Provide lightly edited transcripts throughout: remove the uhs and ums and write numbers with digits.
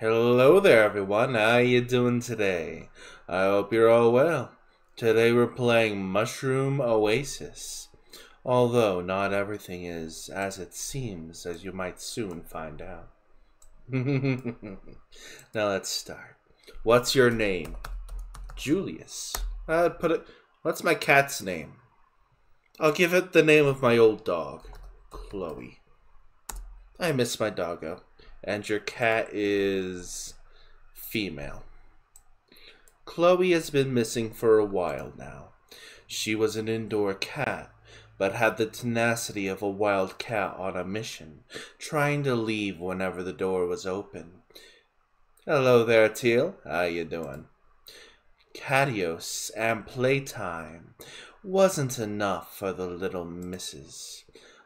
Hello there, everyone. How you doing today? I hope you're all well. Today we're playing Mushroom Oasis. Although not everything is as it seems, as you might soon find out. Now let's start. What's your name? Julius. What's my cat's name? I'll give it the name of my old dog, Chloe. I miss my doggo. And your cat is female. Chloe has been missing for a while now. She was an indoor cat, but had the tenacity of a wild cat on a mission, trying to leave whenever the door was open. Hello there, Teal. How you doing? Catios and playtime wasn't enough for the little missus.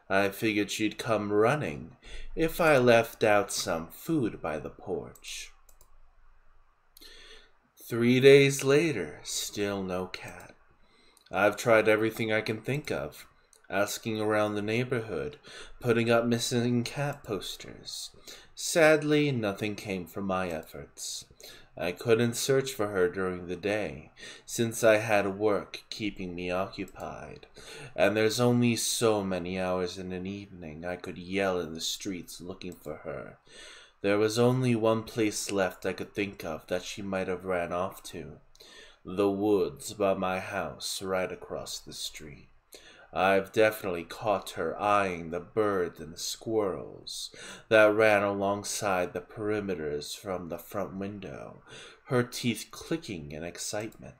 I figured she'd come running if I left out some food by the porch. 3 days later, still no cat. I've tried everything I can think of, asking around the neighborhood, putting up missing cat posters. Sadly, nothing came from my efforts. I couldn't search for her during the day, since I had work keeping me occupied, and there's only so many hours in an evening I could yell in the streets looking for her. There was only one place left I could think of that she might have ran off to. The woods by my house right across the street. I've definitely caught her eyeing the birds and the squirrels that ran alongside the perimeters from the front window, her teeth clicking in excitement.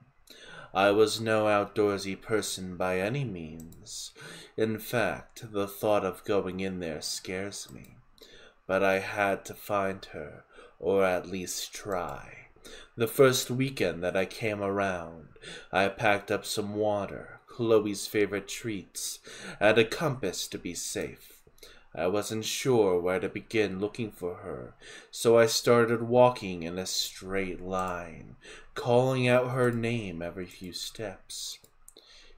I was no outdoorsy person by any means. In fact, the thought of going in there scares me. But I had to find her, or at least try. The first weekend that I came around, I packed up some water, Chloe's favorite treats, and a compass to be safe. I wasn't sure where to begin looking for her, so I started walking in a straight line, calling out her name every few steps.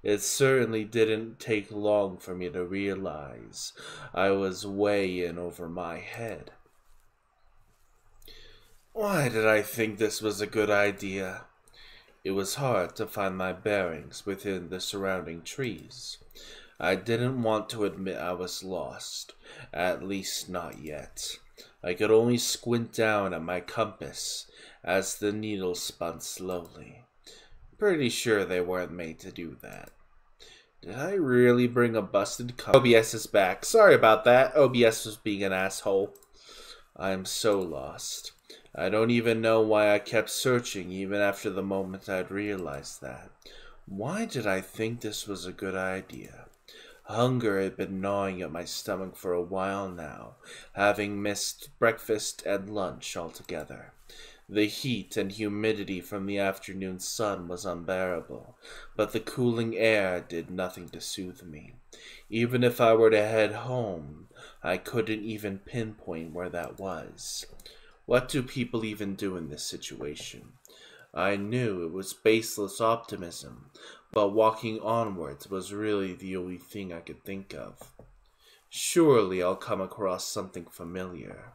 It certainly didn't take long for me to realize I was way in over my head. Why did I think this was a good idea? It was hard to find my bearings within the surrounding trees. I didn't want to admit I was lost, at least not yet. I could only squint down at my compass as the needle spun slowly. Pretty sure they weren't made to do that. Did I really bring a busted compass? OBS is back. Sorry about that. OBS was being an asshole. I am so lost. I don't even know why I kept searching even after the moment I'd realized that. Why did I think this was a good idea? Hunger had been gnawing at my stomach for a while now, having missed breakfast and lunch altogether. The heat and humidity from the afternoon sun was unbearable, but the cooling air did nothing to soothe me. Even if I were to head home, I couldn't even pinpoint where that was. What do people even do in this situation? I knew it was baseless optimism, but walking onwards was really the only thing I could think of. Surely I'll come across something familiar.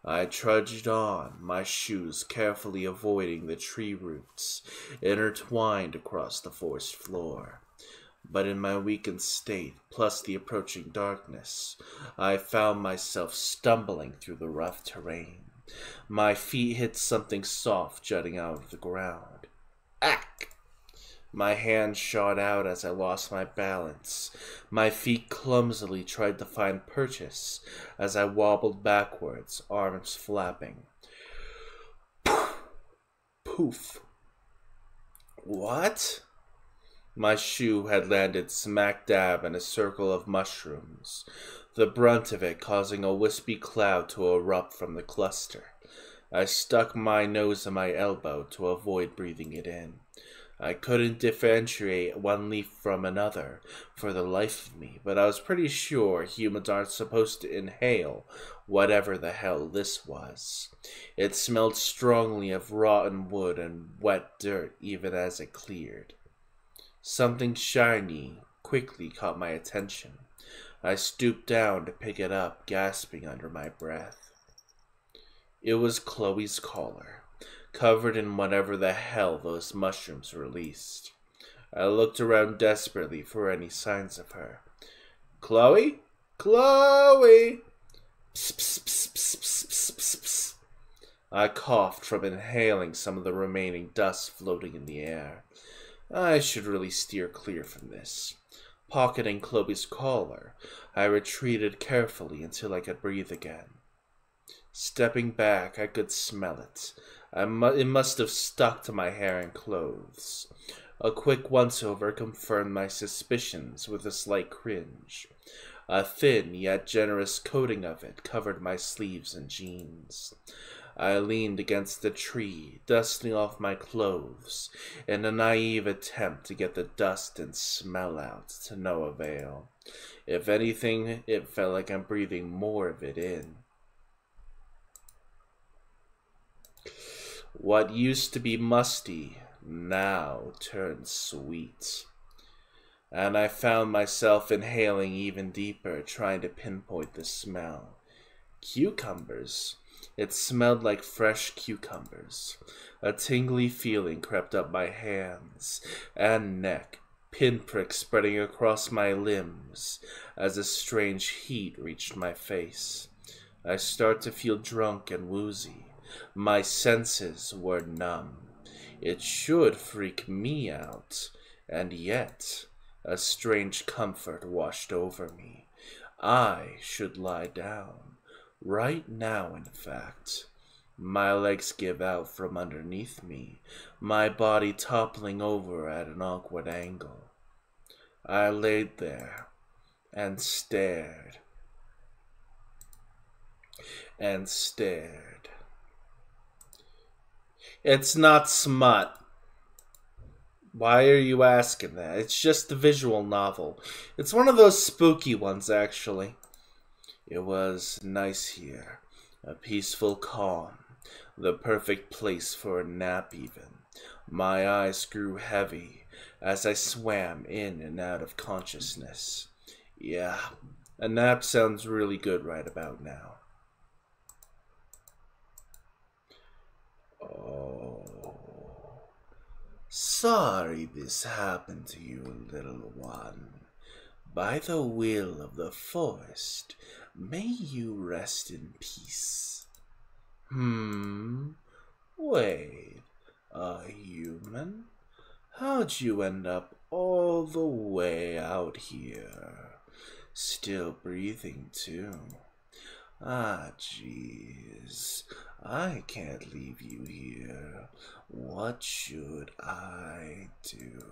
I trudged on, my shoes carefully avoiding the tree roots intertwined across the forest floor. But in my weakened state, plus the approaching darkness, I found myself stumbling through the rough terrain. My feet hit something soft jutting out of the ground. Ack! My hand shot out as I lost my balance. My feet clumsily tried to find purchase as I wobbled backwards, arms flapping. Poof! What? My shoe had landed smack dab in a circle of mushrooms, the brunt of it causing a wispy cloud to erupt from the cluster. I stuck my nose in my elbow to avoid breathing it in. I couldn't differentiate one leaf from another for the life of me, but I was pretty sure humans aren't supposed to inhale whatever the hell this was. It smelled strongly of rotten wood and wet dirt even as it cleared. Something shiny quickly caught my attention. I stooped down to pick it up, gasping under my breath. It was Chloe's collar, covered in whatever the hell those mushrooms released. I looked around desperately for any signs of her. Chloe? Chloe! Psst, psst, psst, psst, psst, psst, psst, psst. I coughed from inhaling some of the remaining dust floating in the air. I should really steer clear from this. Pocketing Chloe's collar, I retreated carefully until I could breathe again. Stepping back, I could smell it. It must have stuck to my hair and clothes. A quick once-over confirmed my suspicions with a slight cringe. A thin yet generous coating of it covered my sleeves and jeans. I leaned against the tree, dusting off my clothes, in a naive attempt to get the dust and smell out, to no avail. If anything, it felt like I'm breathing more of it in. What used to be musty now turned sweet. And I found myself inhaling even deeper, trying to pinpoint the smell. Cucumbers. It smelled like fresh cucumbers. A tingly feeling crept up my hands and neck, pinpricks spreading across my limbs as a strange heat reached my face. I started to feel drunk and woozy. My senses were numb. It should freak me out, and yet a strange comfort washed over me. I should lie down. Right now, in fact. My legs give out from underneath me, my body toppling over at an awkward angle. I laid there and stared and stared. It's not smut. Why are you asking that? It's just a visual novel. It's one of those spooky ones, actually. It was nice here, a peaceful calm, the perfect place for a nap even. My eyes grew heavy as I swam in and out of consciousness. Yeah, a nap sounds really good right about now. Oh, sorry this happened to you, little one. By the will of the forest, may you rest in peace. Wait, a human? How'd you end up all the way out here? Still breathing, too. Ah, jeez. I can't leave you here. What should I do?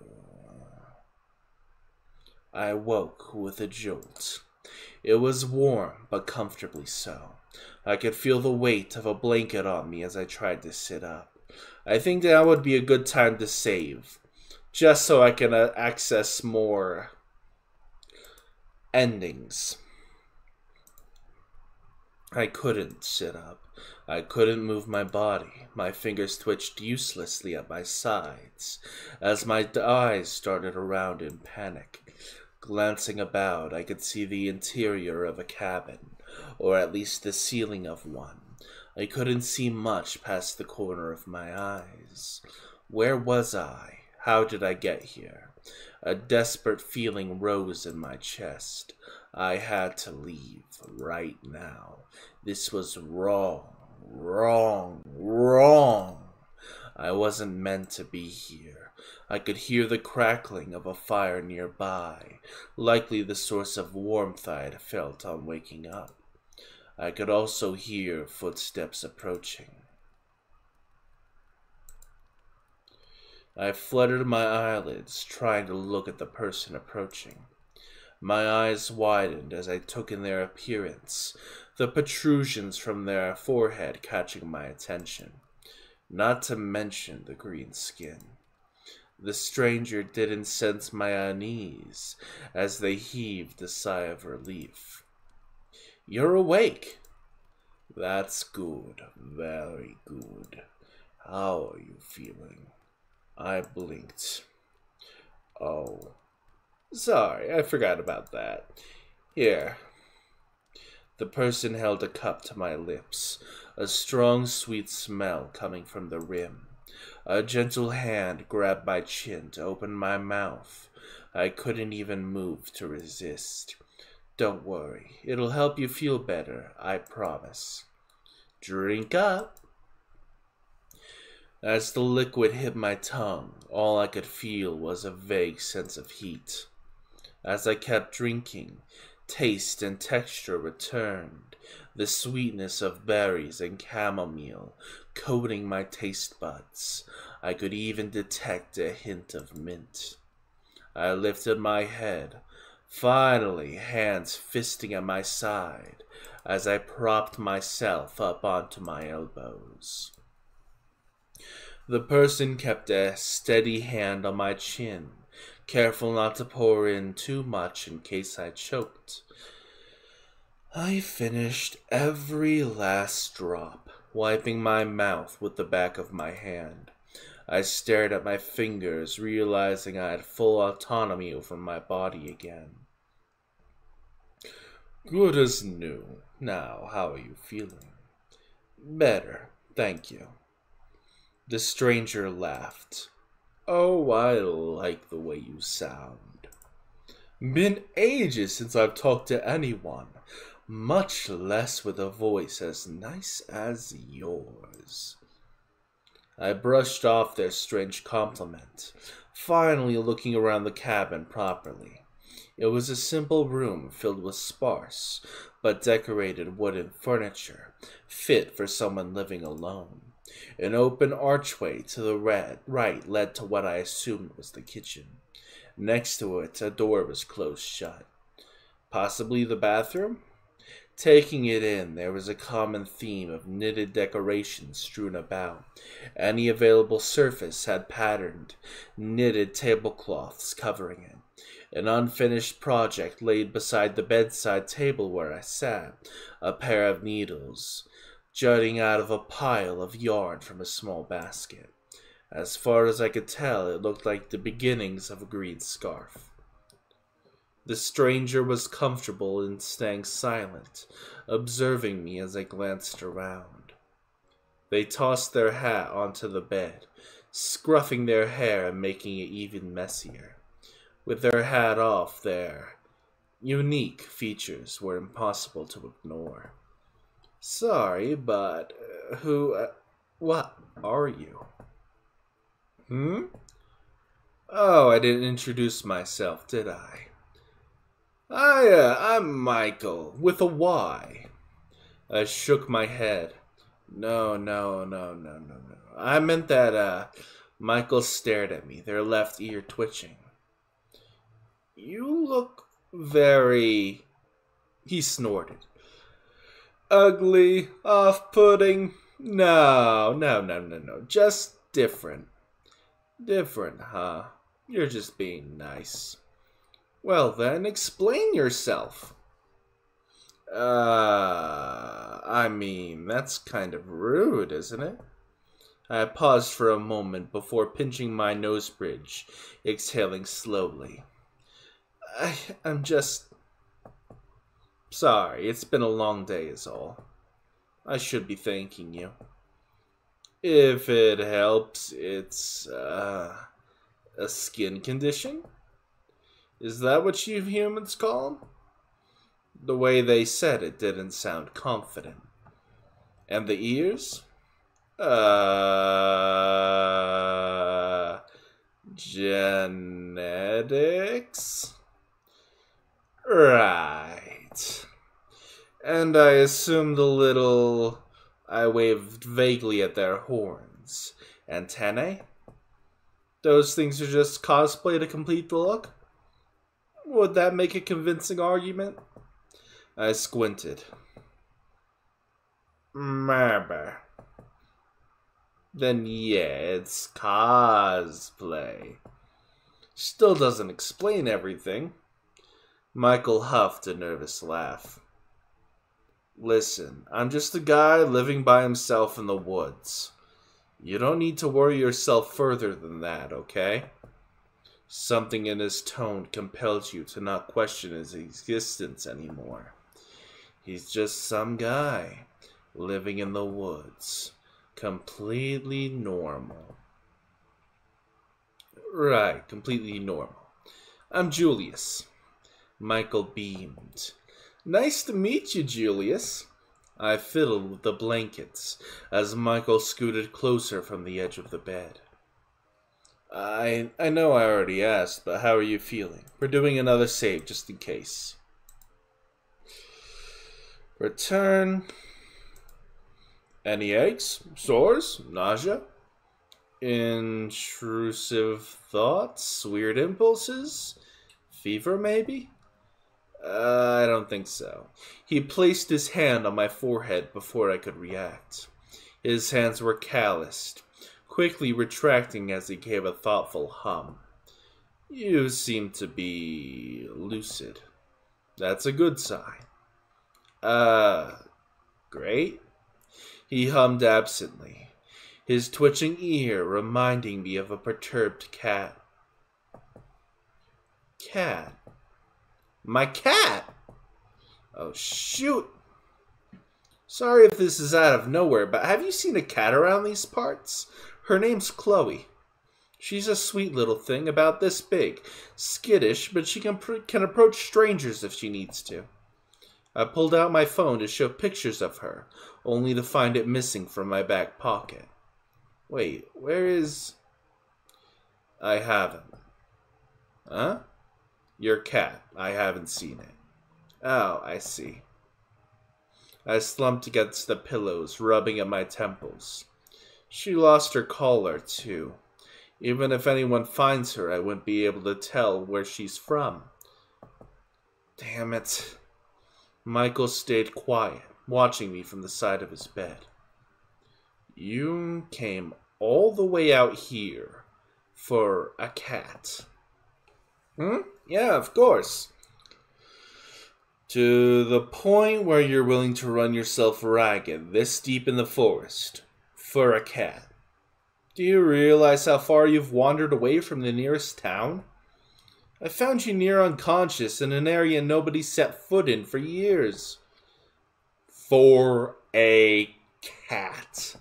I woke with a jolt. It was warm, but comfortably so. I could feel the weight of a blanket on me as I tried to sit up. I think that would be a good time to save, just so I can access more endings. I couldn't sit up. I couldn't move my body. My fingers twitched uselessly at my sides as my eyes started around in panic. Glancing about, I could see the interior of a cabin, or at least the ceiling of one. I couldn't see much past the corner of my eyes. Where was I? How did I get here? A desperate feeling rose in my chest. I had to leave right now. This was wrong, wrong, wrong. I wasn't meant to be here. I could hear the crackling of a fire nearby, likely the source of warmth I had felt on waking up. I could also hear footsteps approaching. I fluttered my eyelids, trying to look at the person approaching. My eyes widened as I took in their appearance, the protrusions from their forehead catching my attention, not to mention the green skin. The stranger didn't sense my unease as they heaved a sigh of relief. "You're awake." "That's good, very good. How are you feeling?" I blinked. "Oh, sorry, I forgot about that. Here, The person held a cup to my lips, a strong, sweet smell coming from the rim. A gentle hand grabbed my chin to open my mouth. I couldn't even move to resist. Don't worry, it'll help you feel better, I promise. Drink up. As the liquid hit my tongue, all I could feel was a vague sense of heat. As I kept drinking, taste and texture returned, the sweetness of berries and chamomile coating my taste buds. I could even detect a hint of mint. I lifted my head, finally hands fisting at my side, as I propped myself up onto my elbows. The person kept a steady hand on my chin, careful not to pour in too much in case I choked. I finished every last drop, wiping my mouth with the back of my hand. I stared at my fingers, realizing I had full autonomy over my body again. Good as new. Now, how are you feeling? Better, thank you. The stranger laughed. Oh, I like the way you sound. Been ages since I've talked to anyone, much less with a voice as nice as yours. I brushed off their strange compliment, finally looking around the cabin properly. It was a simple room filled with sparse but decorated wooden furniture, fit for someone living alone. An open archway to the right led to what I assumed was the kitchen. Next to it, a door was closed shut. Possibly the bathroom? Taking it in, there was a common theme of knitted decorations strewn about. Any available surface had patterned, knitted tablecloths covering it. An unfinished project laid beside the bedside table where I sat, a pair of needles jutting out of a pile of yarn from a small basket. As far as I could tell, it looked like the beginnings of a green scarf. The stranger was comfortable in staying silent, observing me as I glanced around. They tossed their hat onto the bed, scruffing their hair and making it even messier. With their hat off, their unique features were impossible to ignore. Sorry, but what are you? Oh, I didn't introduce myself, did I? I'm Michael, with a Y. I shook my head. No. I meant that, Michael stared at me, their left ear twitching. You look very... He snorted. Ugly, off-putting. No. Just different. Different, huh? You're just being nice. Well then, explain yourself. I mean, that's kind of rude, isn't it? I paused for a moment before pinching my nose bridge, exhaling slowly. I'm just... Sorry, it's been a long day is all. I should be thanking you. If it helps, it's, a skin condition? Is that what you humans call them? The way they said it didn't sound confident. And the ears? Genetics? Right. And I assume the little... I waved vaguely at their horns. Antennae? Those things are just cosplay to complete the look? Would that make a convincing argument? I squinted. Maybe. Then yeah, it's cosplay. Still doesn't explain everything. Michael huffed a nervous laugh. Listen, I'm just a guy living by himself in the woods. You don't need to worry yourself further than that, okay? Something in his tone compelled you to not question his existence anymore. He's just some guy living in the woods. Completely normal. Right, completely normal. I'm Julius. Michael beamed. Nice to meet you, Julius. I fiddled with the blankets as Michael scooted closer from the edge of the bed. I know I already asked, but how are you feeling? We're doing another save just in case. Return. Any aches? Sores? Nausea? Intrusive thoughts? Weird impulses? Fever, maybe? I don't think so. He placed his hand on my forehead before I could react. His hands were calloused, quickly retracting as he gave a thoughtful hum. You seem to be lucid. That's a good sign. Great. He hummed absently, his twitching ear reminding me of a perturbed cat. Cat? My cat! Oh, shoot. Sorry if this is out of nowhere, but have you seen a cat around these parts? Her name's Chloe. She's a sweet little thing about this big. Skittish, but she can approach strangers if she needs to. I pulled out my phone to show pictures of her, only to find it missing from my back pocket. Wait, where is... I haven't. Huh? Your cat. I haven't seen it. Oh, I see. I slumped against the pillows, rubbing at my temples. She lost her collar, too. Even if anyone finds her, I wouldn't be able to tell where she's from. Damn it. Michael stayed quiet, watching me from the side of his bed. You came all the way out here for a cat. Yeah, of course. To the point where you're willing to run yourself ragged this deep in the forest for a cat. Do you realize how far you've wandered away from the nearest town? I found you near unconscious in an area nobody set foot in for years. For a cat.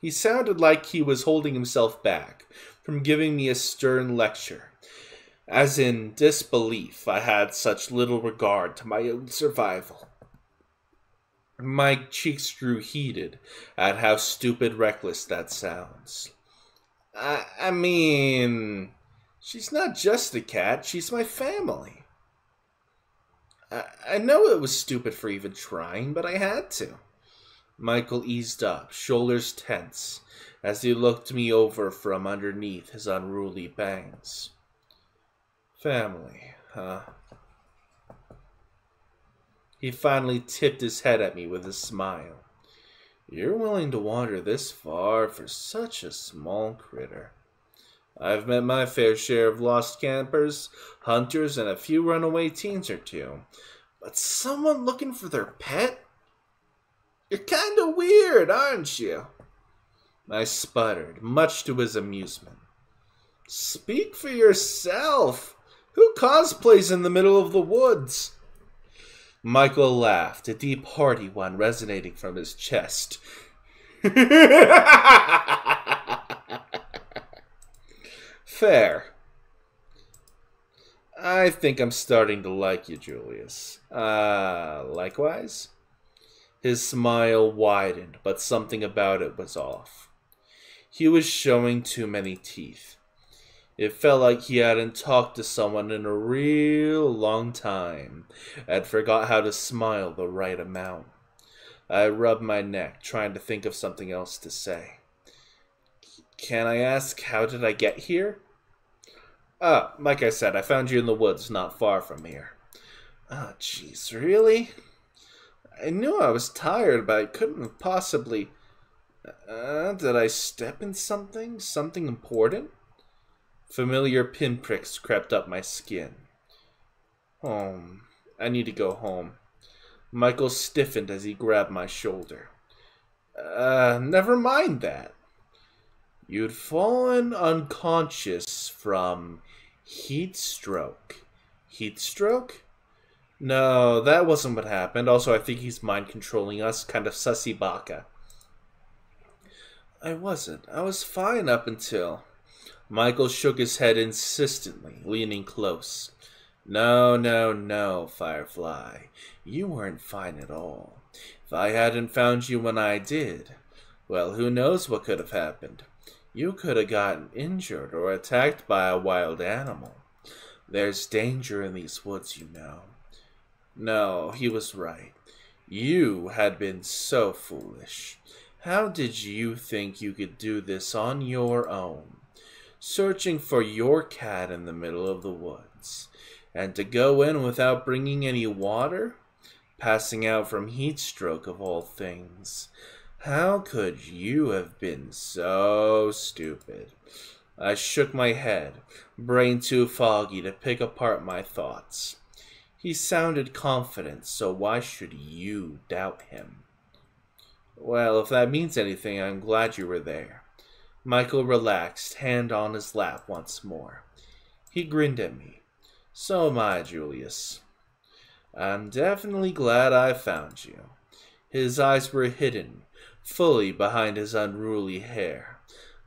He sounded like he was holding himself back from giving me a stern lecture. As in disbelief I had such little regard to my own survival. My cheeks grew heated at how stupid reckless that sounds. I mean, she's not just a cat, she's my family. I know it was stupid for even trying, but I had to. Michael eased up, shoulders tense, as he looked me over from underneath his unruly bangs. Family, huh? He finally tipped his head at me with a smile. You're willing to wander this far for such a small critter. I've met my fair share of lost campers, hunters, and a few runaway teens or two. But someone looking for their pet? You're kinda weird, aren't you? I sputtered, much to his amusement. Speak for yourself. Who cosplays in the middle of the woods? Michael laughed, a deep, hearty one resonating from his chest. Fair. I think I'm starting to like you, Julius. Likewise? His smile widened, but something about it was off. He was showing too many teeth. It felt like he hadn't talked to someone in a real long time and forgot how to smile the right amount. I rubbed my neck, trying to think of something else to say. Can I ask, how did I get here? Like I said, I found you in the woods not far from here. Oh, jeez, really? I knew I was tired, but I couldn't have possibly... did I step in something? Something important? Familiar pinpricks crept up my skin. Home. I need to go home. Michael stiffened as he grabbed my shoulder. Never mind that. You'd fallen unconscious from heat stroke. Heat stroke? No, that wasn't what happened. Also, I think he's mind controlling us, kind of sussy baka. I wasn't. I was fine up until... Michael shook his head insistently, leaning close. No, no, no, Firefly. You weren't fine at all. If I hadn't found you when I did, well, who knows what could have happened. You could have gotten injured or attacked by a wild animal. There's danger in these woods, you know. No, he was right. You had been so foolish. How did you think you could do this on your own? Searching for your cat in the middle of the woods. And to go in without bringing any water? Passing out from heat stroke of all things. How could you have been so stupid? I shook my head, brain too foggy to pick apart my thoughts. He sounded confident, so why should you doubt him? Well, if that means anything, I'm glad you were there. Michael relaxed, hand on his lap once more. He grinned at me. So am I, Julius. I'm definitely glad I found you. His eyes were hidden, fully behind his unruly hair,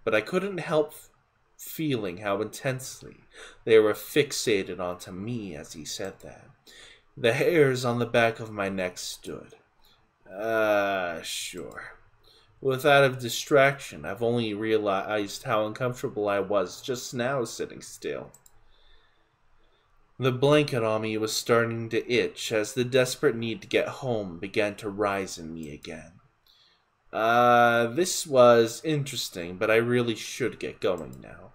but I couldn't help feeling how intensely they were fixated onto me as he said that. The hairs on the back of my neck stood. Sure. With that of distraction, I've only realized how uncomfortable I was just now sitting still. The blanket on me was starting to itch as the desperate need to get home began to rise in me again. This was interesting, but I really should get going now.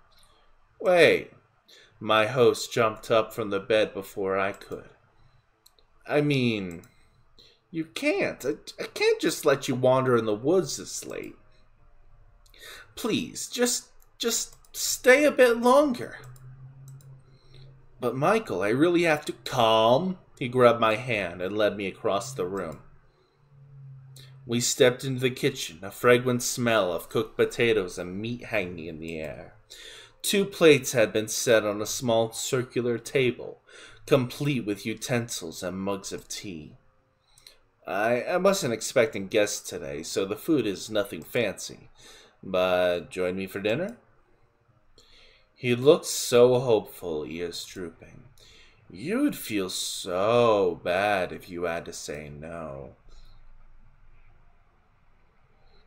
Wait. My host jumped up from the bed before I could. I mean, you can't. I can't just let you wander in the woods this late. Please, just stay a bit longer. But Michael, I really have to calm. He grabbed my hand and led me across the room. We stepped into the kitchen, a fragrant smell of cooked potatoes and meat hanging in the air. 2 plates had been set on a small circular table, complete with utensils and mugs of tea. I wasn't expecting guests today, so the food is nothing fancy. But join me for dinner? He looked so hopeful, ears drooping. You'd feel so bad if you had to say no.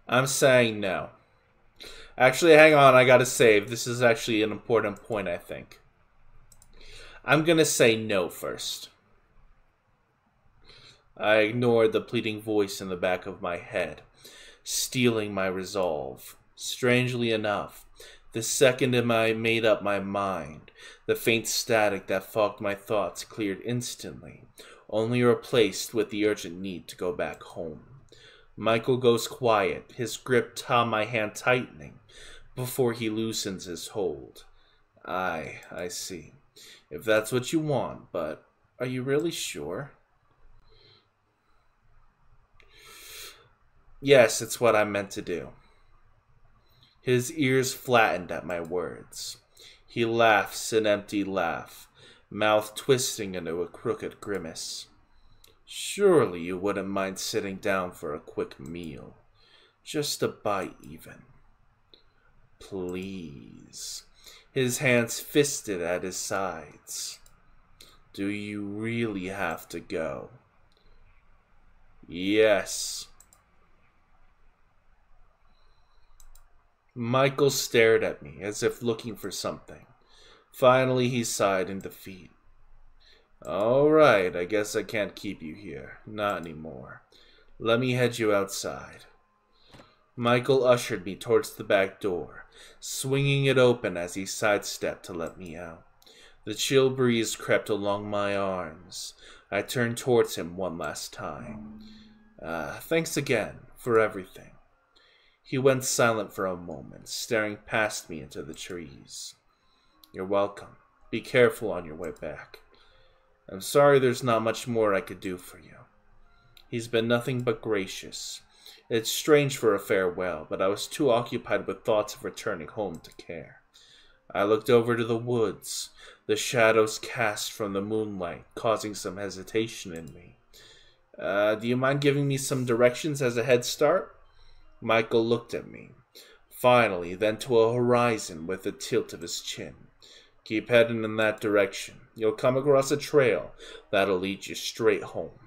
I'm saying no. Actually, hang on, I gotta save. This is actually an important point, I think. I'm gonna say no first. I ignored the pleading voice in the back of my head, stealing my resolve. Strangely enough, the second I made up my mind, the faint static that fogged my thoughts cleared instantly, only replaced with the urgent need to go back home. Michael goes quiet, his grip on my hand tightening, before he loosens his hold. I see. If that's what you want, but are you really sure? Yes, it's what I meant to do. His ears flattened at my words. He laughs an empty laugh, mouth twisting into a crooked grimace. Surely you wouldn't mind sitting down for a quick meal. Just a bite, even. Please. His hands fisted at his sides. Do you really have to go? Yes. Michael stared at me as if looking for something. Finally, he sighed in defeat. All right, I guess I can't keep you here. Not anymore. Let me head you outside. Michael ushered me towards the back door, swinging it open as he sidestepped to let me out. The chill breeze crept along my arms. I turned towards him one last time. Thanks again for everything. He went silent for a moment, staring past me into the trees. You're welcome. Be careful on your way back. I'm sorry there's not much more I could do for you. He's been nothing but gracious. It's strange for a farewell, but I was too occupied with thoughts of returning home to care. I looked over to the woods, the shadows cast from the moonlight, causing some hesitation in me. Do you mind giving me some directions as a head start? Michael looked at me, finally, then to a horizon with a tilt of his chin. Keep heading in that direction. You'll come across a trail that'll lead you straight home.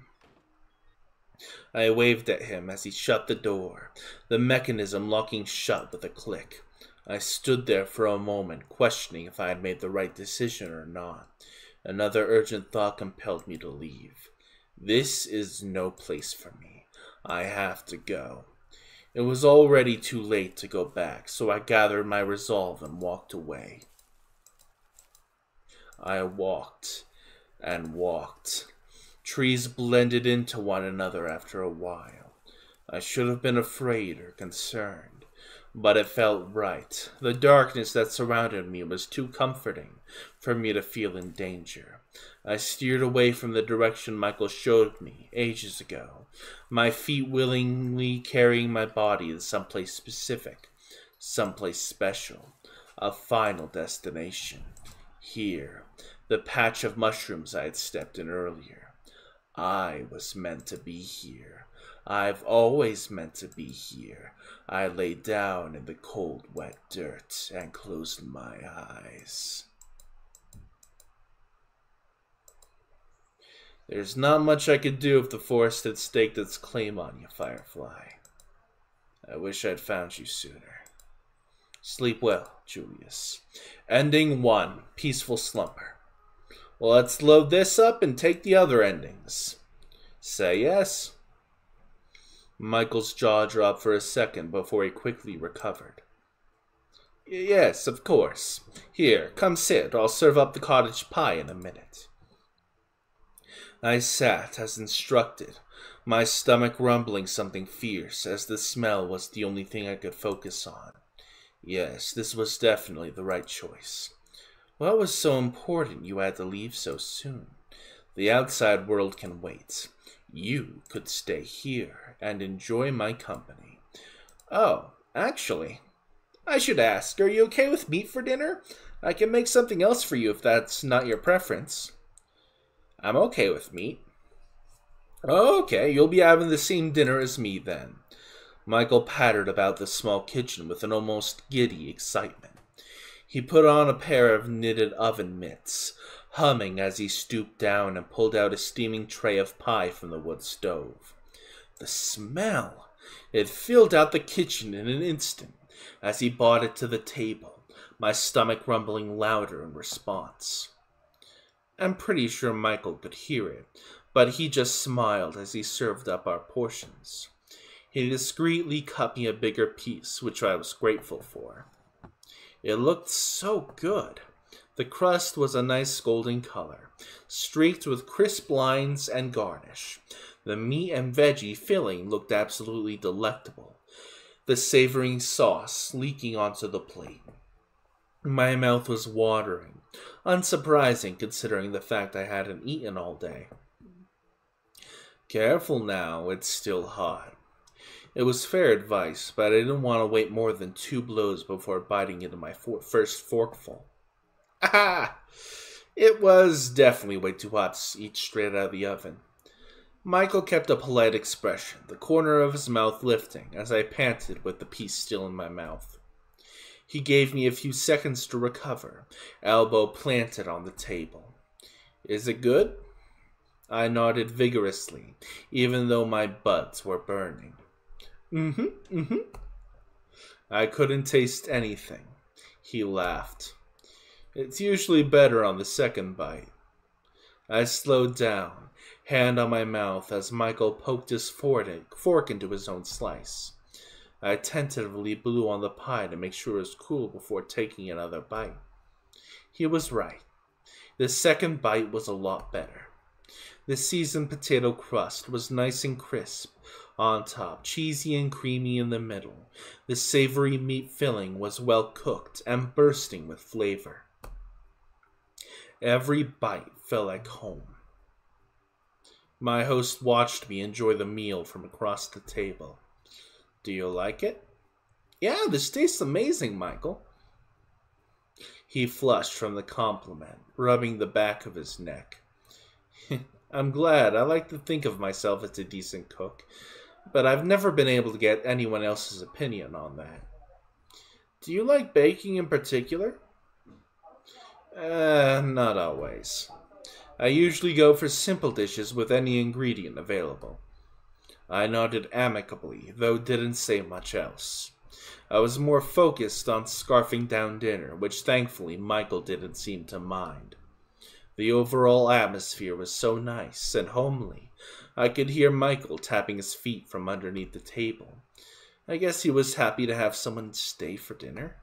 I waved at him as he shut the door, the mechanism locking shut with a click. I stood there for a moment, questioning if I had made the right decision or not. Another urgent thought compelled me to leave. This is no place for me. I have to go. It was already too late to go back, so I gathered my resolve and walked away. I walked and walked. Trees blended into one another after a while. I should have been afraid or concerned, but it felt right. The darkness that surrounded me was too comforting for me to feel in danger. I steered away from the direction Michael showed me ages ago, my feet willingly carrying my body to someplace specific, someplace special, a final destination. Here, the patch of mushrooms I had stepped in earlier. I was meant to be here. I've always meant to be here. I lay down in the cold, wet dirt and closed my eyes. There's not much I could do if the forest had staked its claim on you, Firefly. I wish I'd found you sooner. Sleep well, Julius. Ending 1. Peaceful slumber. Well, let's load this up and take the other endings. Say yes. Michael's jaw dropped for a second before he quickly recovered. Yes, of course. Here, come sit. I'll serve up the cottage pie in a minute. I sat as instructed, my stomach rumbling something fierce, as the smell was the only thing I could focus on. Yes, this was definitely the right choice. What was so important you had to leave so soon? The outside world can wait. You could stay here and enjoy my company. Oh, actually, I should ask, are you okay with meat for dinner? I can make something else for you if that's not your preference. I'm okay with meat. Okay, you'll be having the same dinner as me then. Michael pattered about the small kitchen with an almost giddy excitement. He put on a pair of knitted oven mitts, humming as he stooped down and pulled out a steaming tray of pie from the wood stove. The smell! It filled out the kitchen in an instant as he brought it to the table, my stomach rumbling louder in response. I'm pretty sure Michael could hear it, but he just smiled as he served up our portions. He discreetly cut me a bigger piece, which I was grateful for. It looked so good. The crust was a nice golden color, streaked with crisp lines and garnish. The meat and veggie filling looked absolutely delectable, the savoring sauce leaking onto the plate. My mouth was watering, unsurprising considering the fact I hadn't eaten all day. Careful now, it's still hot. It was fair advice, but I didn't want to wait more than 2 blows before biting into my first forkful. Ah! It was definitely way too hot to eat straight out of the oven. Michael kept a polite expression, the corner of his mouth lifting as I panted with the piece still in my mouth. He gave me a few seconds to recover, elbow planted on the table. Is it good? I nodded vigorously, even though my buds were burning. I couldn't taste anything. He laughed. It's usually better on the second bite. I slowed down, hand on my mouth as Michael poked his fork into his own slice. I tentatively blew on the pie to make sure it was cool before taking another bite. He was right. The second bite was a lot better. The seasoned potato crust was nice and crisp on top, cheesy and creamy in the middle. The savory meat filling was well cooked and bursting with flavor. Every bite felt like home. My host watched me enjoy the meal from across the table. Do you like it? Yeah, this tastes amazing, Michael. He flushed from the compliment, rubbing the back of his neck. I'm glad. I like to think of myself as a decent cook, but I've never been able to get anyone else's opinion on that. Do you like baking in particular? Not always. I usually go for simple dishes with any ingredient available. I nodded amicably, though didn't say much else. I was more focused on scarfing down dinner, which thankfully Michael didn't seem to mind. The overall atmosphere was so nice and homely, I could hear Michael tapping his feet from underneath the table. I guess he was happy to have someone stay for dinner.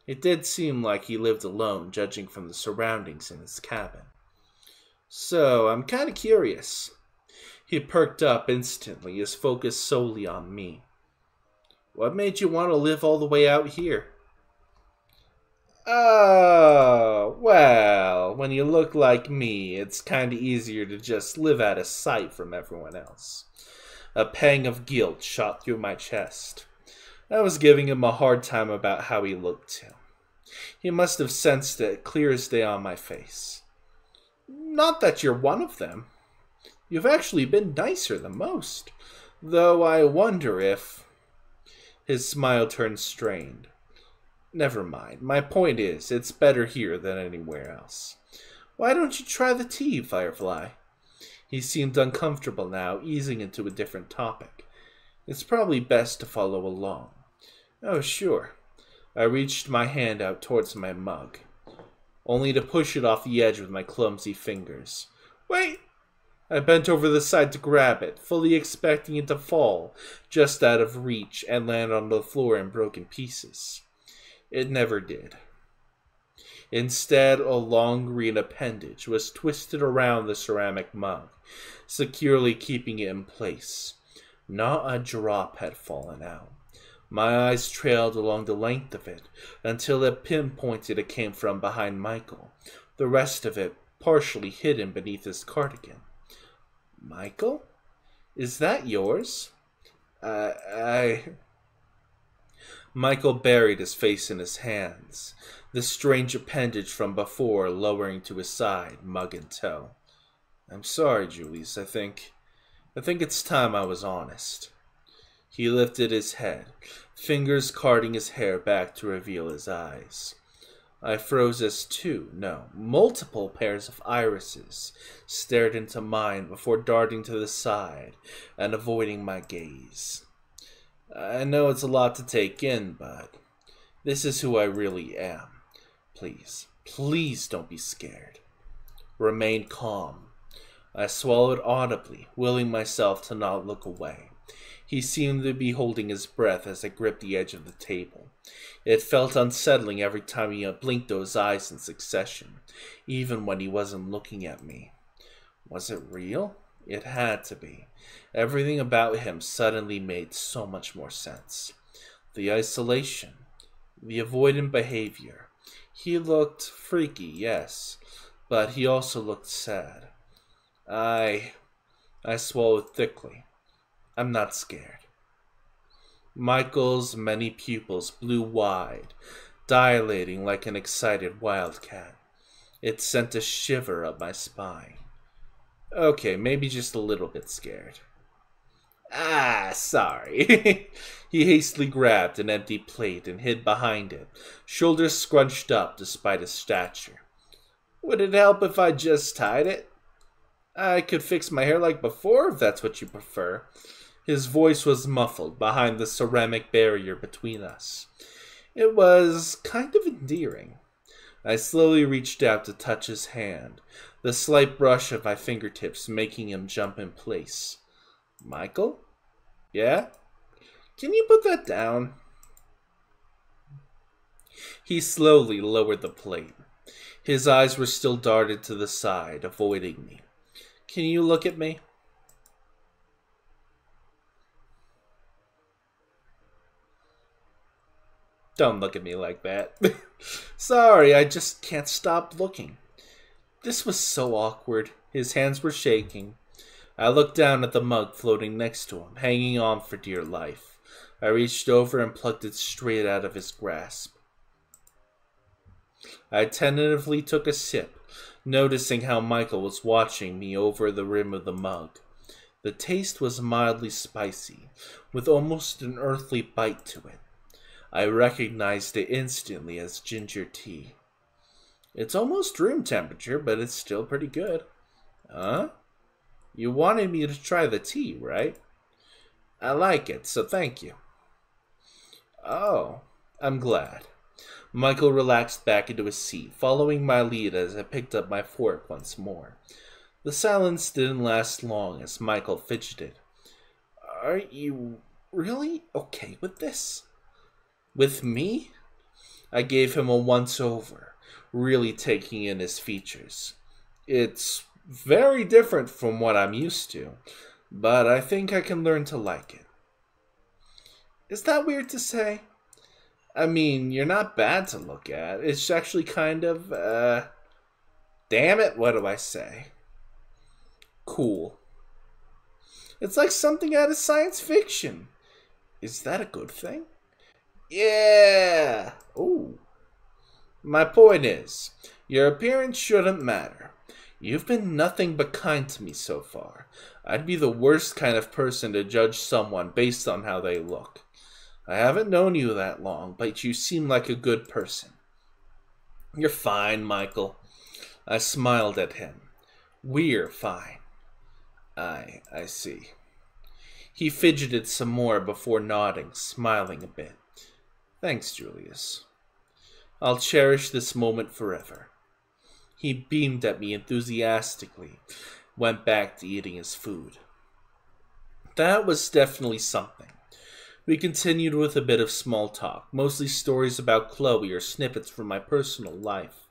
It did seem like he lived alone, judging from the surroundings in his cabin. So, I'm kinda curious. He perked up instantly, his focus solely on me. What made you want to live all the way out here? Oh, well, when you look like me, it's kinda easier to just live out of sight from everyone else. A pang of guilt shot through my chest. I was giving him a hard time about how he looked too. He must have sensed it clear as day on my face. Not that you're one of them. You've actually been nicer than most. Though I wonder if... His smile turned strained. Never mind. My point is, it's better here than anywhere else. Why don't you try the tea, Firefly? He seemed uncomfortable now, easing into a different topic. It's probably best to follow along. Oh, sure. I reached my hand out towards my mug, only to push it off the edge with my clumsy fingers. Wait! I bent over the side to grab it, fully expecting it to fall just out of reach and land on the floor in broken pieces. It never did. Instead, a long green appendage was twisted around the ceramic mug, securely keeping it in place. Not a drop had fallen out. My eyes trailed along the length of it until it pinpointed it came from behind Michael, the rest of it partially hidden beneath his cardigan. Michael? Is that yours? Michael buried his face in his hands, the strange appendage from before lowering to his side, mug in tow. I'm sorry, Julius, I think it's time I was honest. He lifted his head, fingers carding his hair back to reveal his eyes. I froze as multiple pairs of irises stared into mine before darting to the side and avoiding my gaze. I know it's a lot to take in, but this is who I really am. Please, please don't be scared. Remain calm. I swallowed audibly, willing myself to not look away. He seemed to be holding his breath as I gripped the edge of the table. It felt unsettling every time he blinked those eyes in succession, even when he wasn't looking at me. Was it real? It had to be. Everything about him suddenly made so much more sense. The isolation, the avoidant behavior. He looked freaky, yes, but he also looked sad. I swallowed thickly. I'm not scared. Michael's many pupils blew wide, dilating like an excited wildcat. It sent a shiver up my spine. Okay, maybe just a little bit scared. Sorry. He hastily grabbed an empty plate and hid behind it, shoulders scrunched up despite his stature. Would it help if I just tied it? I could fix my hair like before, if that's what you prefer. His voice was muffled behind the ceramic barrier between us. It was kind of endearing. I slowly reached out to touch his hand, the slight brush of my fingertips making him jump in place. Michael? Yeah? Can you put that down? He slowly lowered the plate. His eyes were still darted to the side, avoiding me. Can you look at me? Don't look at me like that. Sorry, I just can't stop looking. This was so awkward. His hands were shaking. I looked down at the mug floating next to him, hanging on for dear life. I reached over and plucked it straight out of his grasp. I tentatively took a sip, noticing how Michael was watching me over the rim of the mug. The taste was mildly spicy, with almost an earthly bite to it. I recognized it instantly as ginger tea. It's almost room temperature, but it's still pretty good. Huh? You wanted me to try the tea, right? I like it, so thank you. Oh, I'm glad. Michael relaxed back into his seat, following my lead as I picked up my fork once more. The silence didn't last long as Michael fidgeted. Are you really okay with this? With me? I gave him a once-over, really taking in his features. It's very different from what I'm used to, but I think I can learn to like it. Is that weird to say? I mean, you're not bad to look at. It's actually kind of, damn it, what do I say? Cool. It's like something out of science fiction. Is that a good thing? Yeah! Ooh. My point is, your appearance shouldn't matter. You've been nothing but kind to me so far. I'd be the worst kind of person to judge someone based on how they look. I haven't known you that long, but you seem like a good person. You're fine, Michael. I smiled at him. We're fine. I see. He fidgeted some more before nodding, smiling a bit. Thanks, Julius. I'll cherish this moment forever. He beamed at me enthusiastically, went back to eating his food. That was definitely something. We continued with a bit of small talk, mostly stories about Chloe or snippets from my personal life.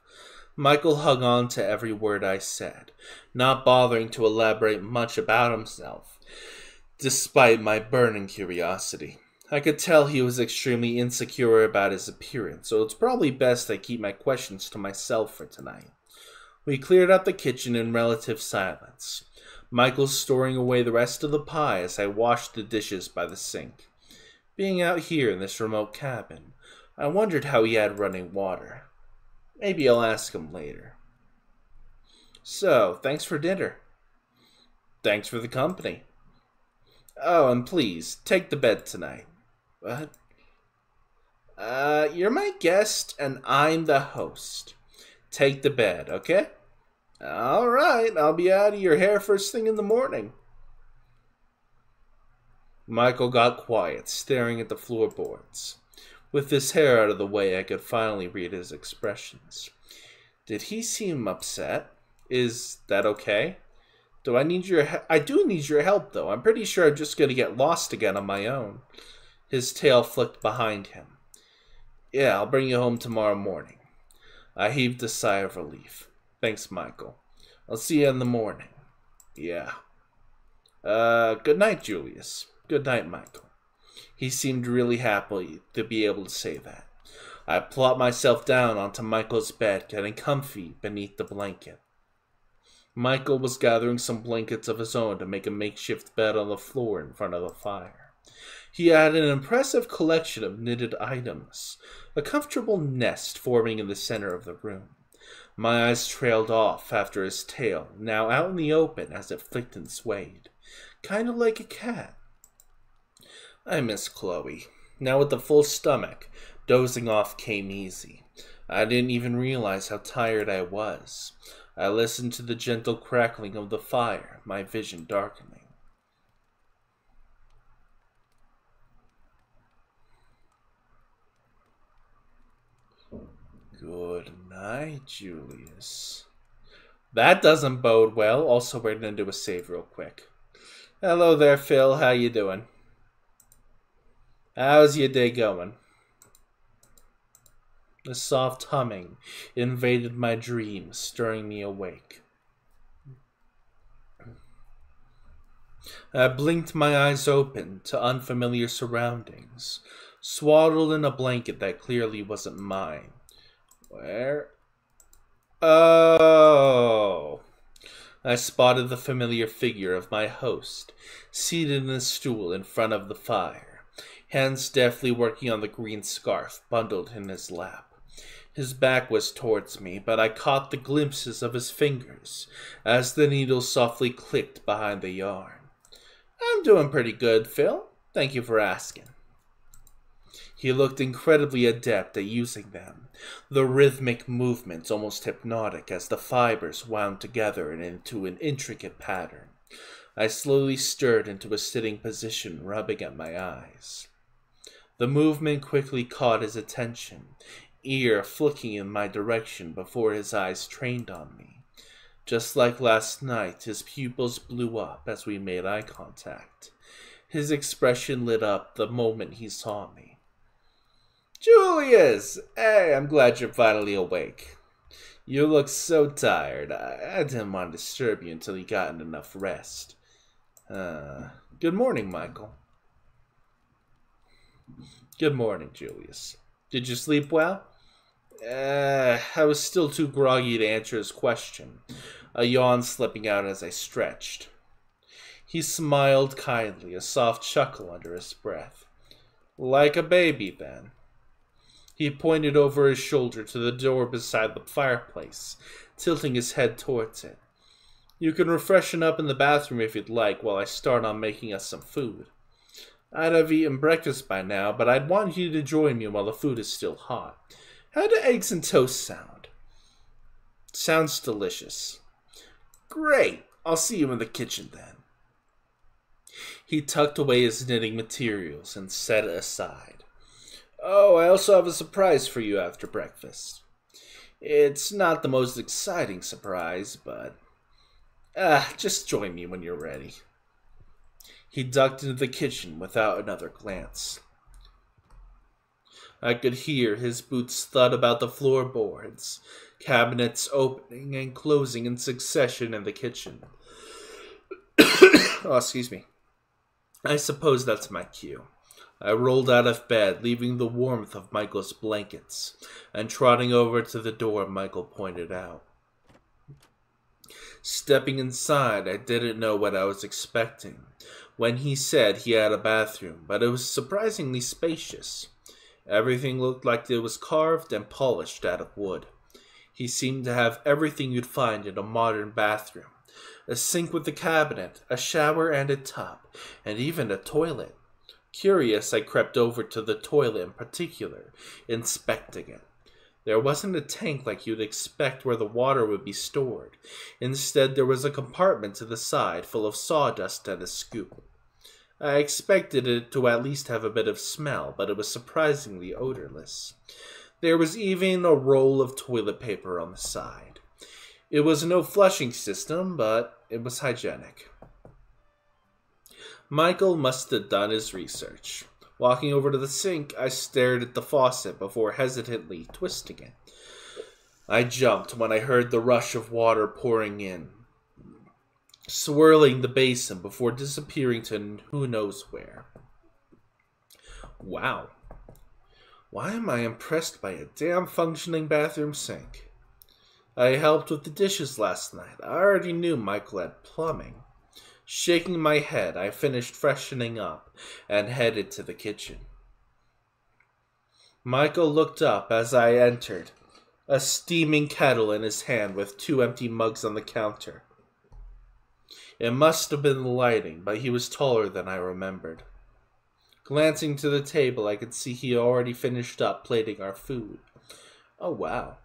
Michael hung on to every word I said, not bothering to elaborate much about himself, despite my burning curiosity. I could tell he was extremely insecure about his appearance, so it's probably best I keep my questions to myself for tonight. We cleared out the kitchen in relative silence, Michael storing away the rest of the pie as I washed the dishes by the sink. Being out here in this remote cabin, I wondered how he had running water. Maybe I'll ask him later. So, thanks for dinner. Thanks for the company. Oh, and please, take the bed tonight. What? You're my guest, and I'm the host. Take the bed, okay? Alright, I'll be out of your hair first thing in the morning. Michael got quiet, staring at the floorboards. With his hair out of the way, I could finally read his expressions. Did he seem upset? Is that okay? I do need your help, though. I'm pretty sure I'm just going to get lost again on my own. His tail flicked behind him. Yeah, I'll bring you home tomorrow morning. I heaved a sigh of relief. Thanks, Michael. I'll see you in the morning. Yeah. Good night, Julius. Good night, Michael. He seemed really happy to be able to say that. I plopped myself down onto Michael's bed, getting comfy beneath the blanket. Michael was gathering some blankets of his own to make a makeshift bed on the floor in front of the fire. He had an impressive collection of knitted items, a comfortable nest forming in the center of the room. My eyes trailed off after his tail, now out in the open as it flicked and swayed, kind of like a cat. I miss Chloe. Now with a full stomach, dozing off came easy. I didn't even realize how tired I was. I listened to the gentle crackling of the fire, my vision darkening. Good night, Julius. That doesn't bode well. Also, we're going to do a save real quick. Hello there, Phil. How you doing? How's your day going? A soft humming invaded my dreams, stirring me awake. I blinked my eyes open to unfamiliar surroundings, swaddled in a blanket that clearly wasn't mine. Where? Oh! I spotted the familiar figure of my host, seated in a stool in front of the fire, hands deftly working on the green scarf bundled in his lap. His back was towards me, but I caught the glimpses of his fingers as the needle softly clicked behind the yarn. "I'm doing pretty good, Phil. Thank you for asking." He looked incredibly adept at using them, the rhythmic movements almost hypnotic as the fibers wound together and into an intricate pattern. I slowly stirred into a sitting position, rubbing at my eyes. The movement quickly caught his attention, ear flicking in my direction before his eyes trained on me. Just like last night, his pupils blew up as we made eye contact. His expression lit up the moment he saw me. "Julius! Hey, I'm glad you're finally awake. You look so tired. I didn't want to disturb you until you gotten enough rest. Good morning, Michael." "Good morning, Julius. Did you sleep well?" I was still too groggy to answer his question, a yawn slipping out as I stretched. He smiled kindly, a soft chuckle under his breath. "Like a baby, then." He pointed over his shoulder to the door beside the fireplace, tilting his head towards it. "You can refreshen up in the bathroom if you'd like while I start on making us some food. I'd have eaten breakfast by now, but I'd want you to join me while the food is still hot. How do eggs and toast sound?" "Sounds delicious." "Great. I'll see you in the kitchen then." He tucked away his knitting materials and set it aside. "Oh, I also have a surprise for you after breakfast. It's not the most exciting surprise, but just join me when you're ready." He ducked into the kitchen without another glance. I could hear his boots thud about the floorboards, cabinets opening and closing in succession in the kitchen. Oh, excuse me. I suppose that's my cue. I rolled out of bed, leaving the warmth of Michael's blankets, and trotting over to the door Michael pointed out. Stepping inside, I didn't know what I was expecting when he said he had a bathroom, but it was surprisingly spacious. Everything looked like it was carved and polished out of wood. He seemed to have everything you'd find in a modern bathroom. A sink with a cabinet, a shower and a tub, and even a toilet. Curious, I crept over to the toilet in particular, inspecting it. There wasn't a tank like you'd expect where the water would be stored. Instead, there was a compartment to the side full of sawdust and a scoop. I expected it to at least have a bit of smell, but it was surprisingly odorless. There was even a roll of toilet paper on the side. It was no flushing system, but it was hygienic. Michael must have done his research. Walking over to the sink, I stared at the faucet before hesitantly twisting it. I jumped when I heard the rush of water pouring in, swirling the basin before disappearing to who knows where. Wow. Why am I impressed by a damn functioning bathroom sink? I helped with the dishes last night. I already knew Michael had plumbing. Shaking my head, I finished freshening up and headed to the kitchen. Michael looked up as I entered, a steaming kettle in his hand with 2 empty mugs on the counter. It must have been the lighting, but he was taller than I remembered. Glancing to the table, I could see he had already finished up plating our food. "Oh, wow.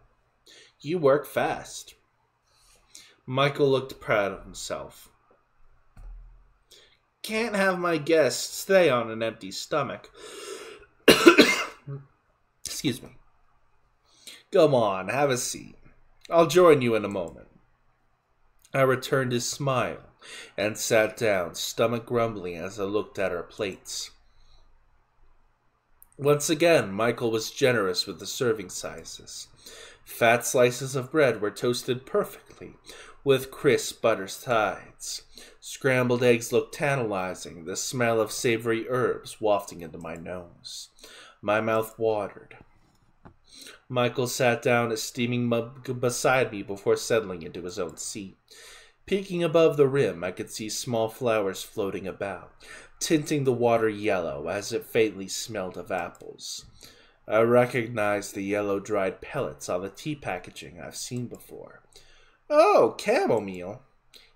You work fast." Michael looked proud of himself. "Can't have my guests stay on an empty stomach." Excuse me. "Come on, have a seat. I'll join you in a moment." I returned his smile and sat down, stomach grumbling as I looked at our plates. Once again, Michael was generous with the serving sizes. Fat slices of bread were toasted perfectly, with crisp butter sides. Scrambled eggs looked tantalizing, the smell of savory herbs wafting into my nose. My mouth watered. Michael sat down a steaming mug beside me before settling into his own seat. Peeking above the rim, I could see small flowers floating about, tinting the water yellow as it faintly smelled of apples. I recognized the yellow dried pellets on the tea packaging I've seen before. Oh, chamomile.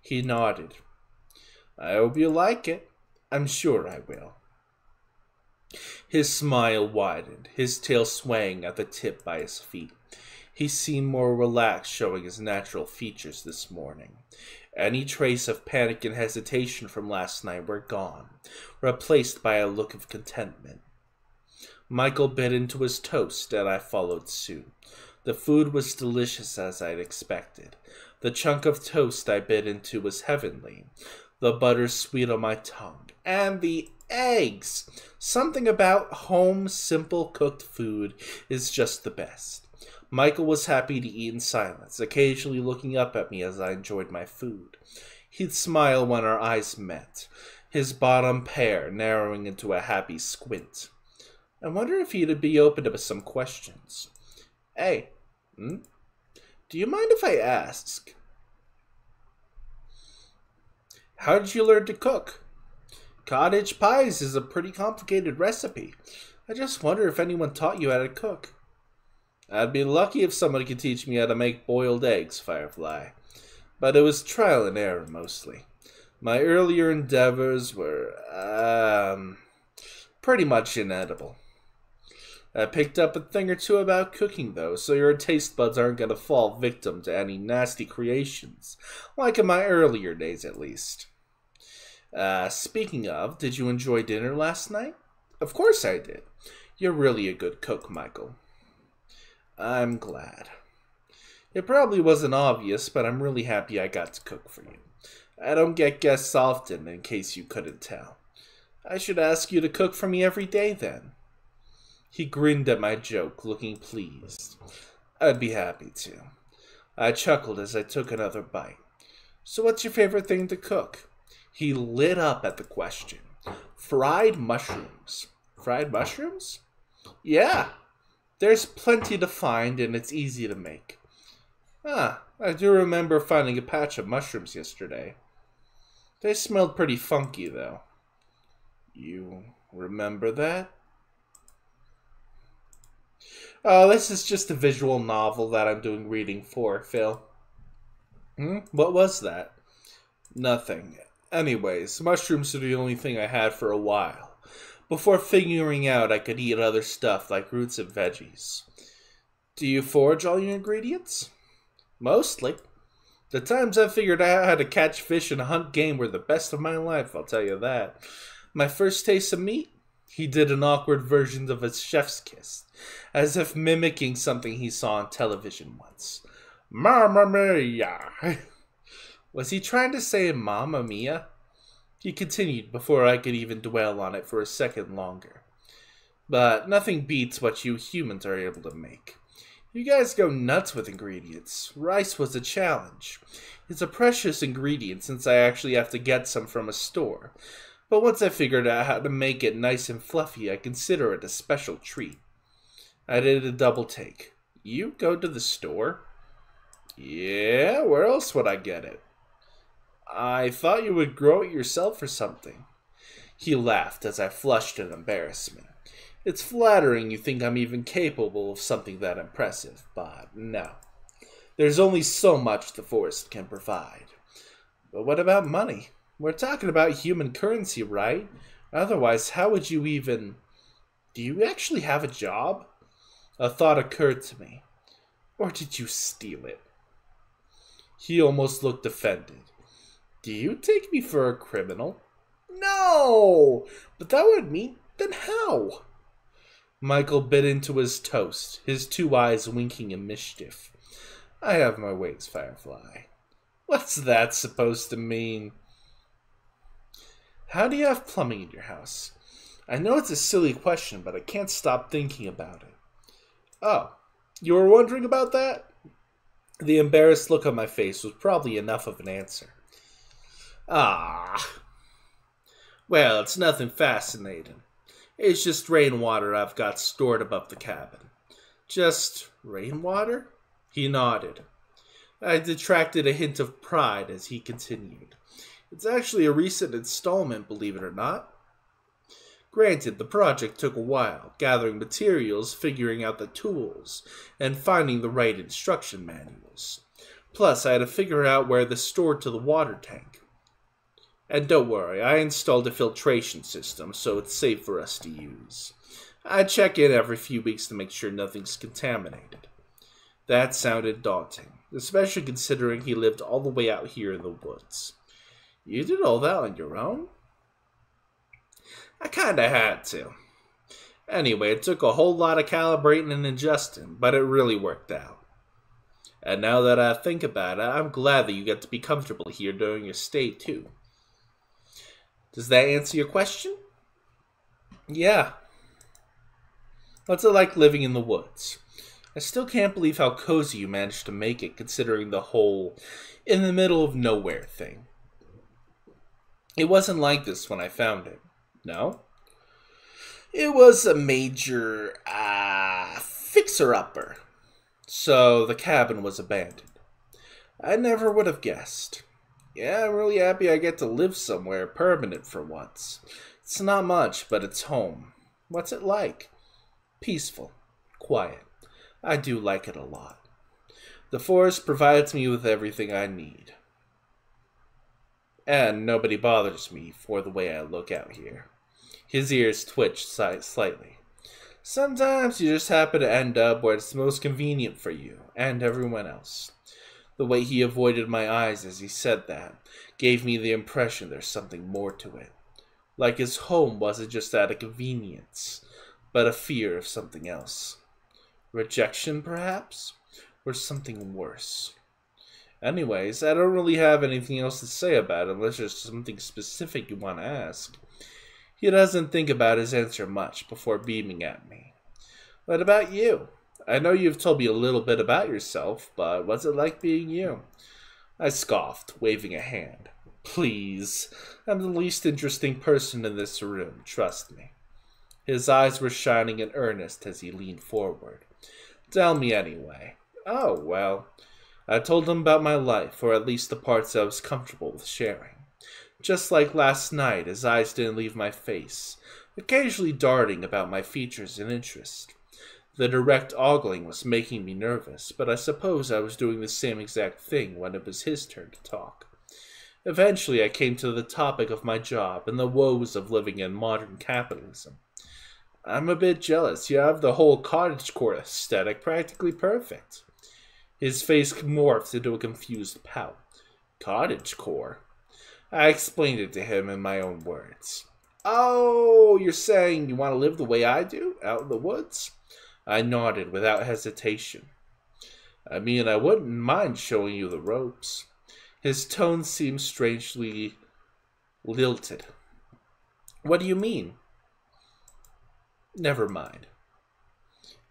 He nodded. I hope you like it. I'm sure I will. His smile widened, his tail swaying at the tip by his feet. He seemed more relaxed, showing his natural features this morning. Any trace of panic and hesitation from last night were gone, replaced by a look of contentment. Michael bit into his toast, and I followed suit. The food was delicious as I'd expected. The chunk of toast I bit into was heavenly, the butter sweet on my tongue, and the eggs! Something about home, simple cooked food is just the best. Michael was happy to eat in silence, occasionally looking up at me as I enjoyed my food. He'd smile when our eyes met, his bottom pair narrowing into a happy squint. I wonder if he'd be open to some questions. Hey, do you mind if I ask? How did you learn to cook? Cottage pies is a pretty complicated recipe. I just wonder if anyone taught you how to cook. I'd be lucky if somebody could teach me how to make boiled eggs, Firefly. But it was trial and error, mostly. My earlier endeavors were, pretty much inedible. I picked up a thing or two about cooking, though, so your taste buds aren't going to fall victim to any nasty creations, like in my earlier days, at least. Speaking of, did you enjoy dinner last night? Of course I did. You're really a good cook, Michael. I'm glad. It probably wasn't obvious, but I'm really happy I got to cook for you. I don't get guests often, in case you couldn't tell. I should ask you to cook for me every day, then. He grinned at my joke, looking pleased. I'd be happy to. I chuckled as I took another bite. So what's your favorite thing to cook? He lit up at the question. Fried mushrooms. Fried mushrooms? Yeah. There's plenty to find, and it's easy to make. I do remember finding a patch of mushrooms yesterday. They smelled pretty funky, though. You remember that? Oh, this is just a visual novel that I'm doing reading for, Phil. What was that? Nothing. Anyways, mushrooms are the only thing I had for a while, before figuring out I could eat other stuff like roots and veggies. Do you forage all your ingredients? Mostly. The times I figured out how to catch fish and hunt game were the best of my life, I'll tell you that. My first taste of meat? He did an awkward version of a chef's kiss, as if mimicking something he saw on television once. Mamma mia! Was he trying to say Mamma Mia? He continued before I could even dwell on it for a second longer. But nothing beats what you humans are able to make. You guys go nuts with ingredients. Rice was a challenge. It's a precious ingredient since I actually have to get some from a store. But once I figured out how to make it nice and fluffy, I consider it a special treat. I did a double take. You go to the store? Yeah, where else would I get it? I thought you would grow it yourself or something. He laughed as I flushed in embarrassment. It's flattering you think I'm even capable of something that impressive, but no. There's only so much the forest can provide. But what about money? We're talking about human currency, right? Otherwise, how would you even... Do you actually have a job? A thought occurred to me. Or did you steal it? He almost looked offended. Do you take me for a criminal? No! But that would mean... Then how? Michael bit into his toast, his two eyes winking in mischief. I have my ways, Firefly. What's that supposed to mean? How do you have plumbing in your house? I know it's a silly question, but I can't stop thinking about it. Oh, you were wondering about that? The embarrassed look on my face was probably enough of an answer. Well, it's nothing fascinating. It's just rainwater I've got stored above the cabin. Just rainwater? He nodded. I detracted a hint of pride as he continued. It's actually a recent installment, believe it or not. Granted, the project took a while, gathering materials, figuring out the tools, and finding the right instruction manuals. Plus, I had to figure out where to store to the water tank. And don't worry, I installed a filtration system, so it's safe for us to use. I check in every few weeks to make sure nothing's contaminated. That sounded daunting, especially considering he lived all the way out here in the woods. You did all that on your own? I kinda had to. Anyway, it took a whole lot of calibrating and adjusting, but it really worked out. And now that I think about it, I'm glad that you get to be comfortable here during your stay, too. Does that answer your question? Yeah. What's it like living in the woods? I still can't believe how cozy you managed to make it, considering the whole in the middle of nowhere thing. It wasn't like this when I found it. No? It was a major, fixer-upper. So the cabin was abandoned. I never would have guessed. Yeah, I'm really happy I get to live somewhere permanent for once. It's not much, but it's home. What's it like? Peaceful. Quiet. I do like it a lot. The forest provides me with everything I need. And nobody bothers me for the way I look out here. His ears twitched slightly. Sometimes you just happen to end up where it's most convenient for you and everyone else. The way he avoided my eyes as he said that gave me the impression there's something more to it. Like his home wasn't just out of convenience, but a fear of something else. Rejection, perhaps? Or something worse. Anyways, I don't really have anything else to say about it unless there's something specific you want to ask. He doesn't think about his answer much before beaming at me. What about you? I know you've told me a little bit about yourself, but what's it like being you? I scoffed, waving a hand. Please, I'm the least interesting person in this room, trust me. His eyes were shining in earnest as he leaned forward. Tell me anyway. Oh, well, I told him about my life, or at least the parts I was comfortable with sharing. Just like last night, his eyes didn't leave my face, occasionally darting about my features and interests. The direct ogling was making me nervous, but I suppose I was doing the same exact thing when it was his turn to talk. Eventually, I came to the topic of my job and the woes of living in modern capitalism. I'm a bit jealous. You have the whole cottagecore aesthetic practically perfect. His face morphed into a confused pout. Cottagecore? I explained it to him in my own words. Oh, you're saying you want to live the way I do, out in the woods? I nodded without hesitation. I mean, I wouldn't mind showing you the ropes. His tone seemed strangely lilted. What do you mean? Never mind.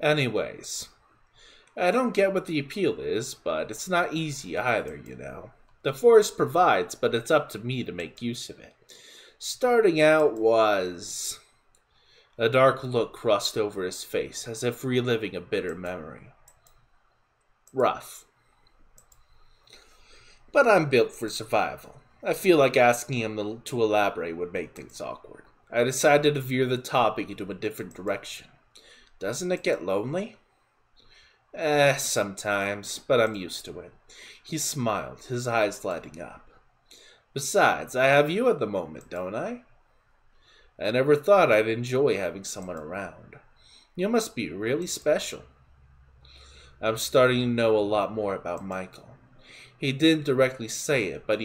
Anyways, I don't get what the appeal is, but it's not easy either, you know. The forest provides, but it's up to me to make use of it. Starting out was... A dark look crossed over his face, as if reliving a bitter memory. Rough. But I'm built for survival. I feel like asking him to elaborate would make things awkward. I decided to veer the topic into a different direction. Doesn't it get lonely? Sometimes, but I'm used to it. He smiled, his eyes lighting up. Besides, I have you at the moment, don't I? I never thought I'd enjoy having someone around. You must be really special. I'm starting to know a lot more about Michael. He didn't directly say it, but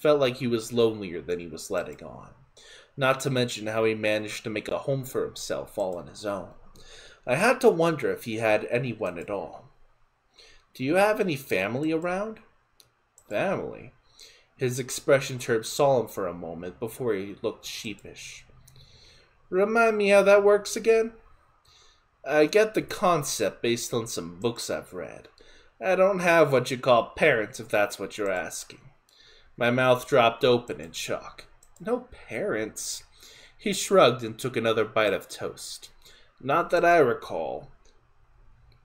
felt like he was lonelier than he was letting on. Not to mention how he managed to make a home for himself all on his own. I had to wonder if he had anyone at all. Do you have any family around? Family? His expression turned solemn for a moment before he looked sheepish. Remind me how that works again? I get the concept based on some books I've read. I don't have what you call parents, if that's what you're asking. My mouth dropped open in shock. No parents? He shrugged and took another bite of toast. Not that I recall.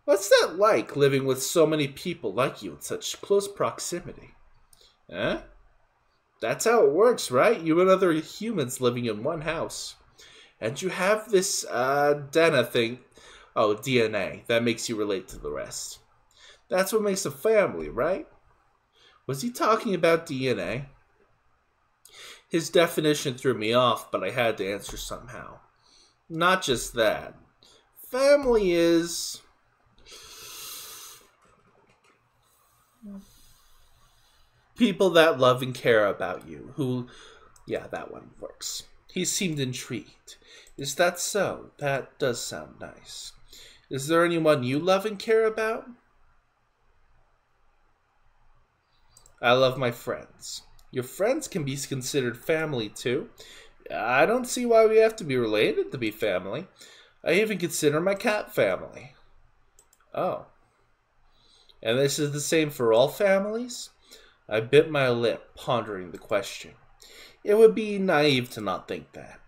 What's that like, living with so many people like you in such close proximity? Eh? That's how it works, right? You and other humans living in one house. And you have this DNA thing. Oh, DNA. That makes you relate to the rest. That's what makes a family, right? Was he talking about DNA? His definition threw me off, but I had to answer somehow. Not just that. Family is... people that love and care about you, who... yeah, that one works. He seemed intrigued. Is that so? That does sound nice. Is there anyone you love and care about? I love my friends. Your friends can be considered family, too. I don't see why we have to be related to be family. I even consider my cat family. Oh. And this is the same for all families? I bit my lip, pondering the question. It would be naive to not think that.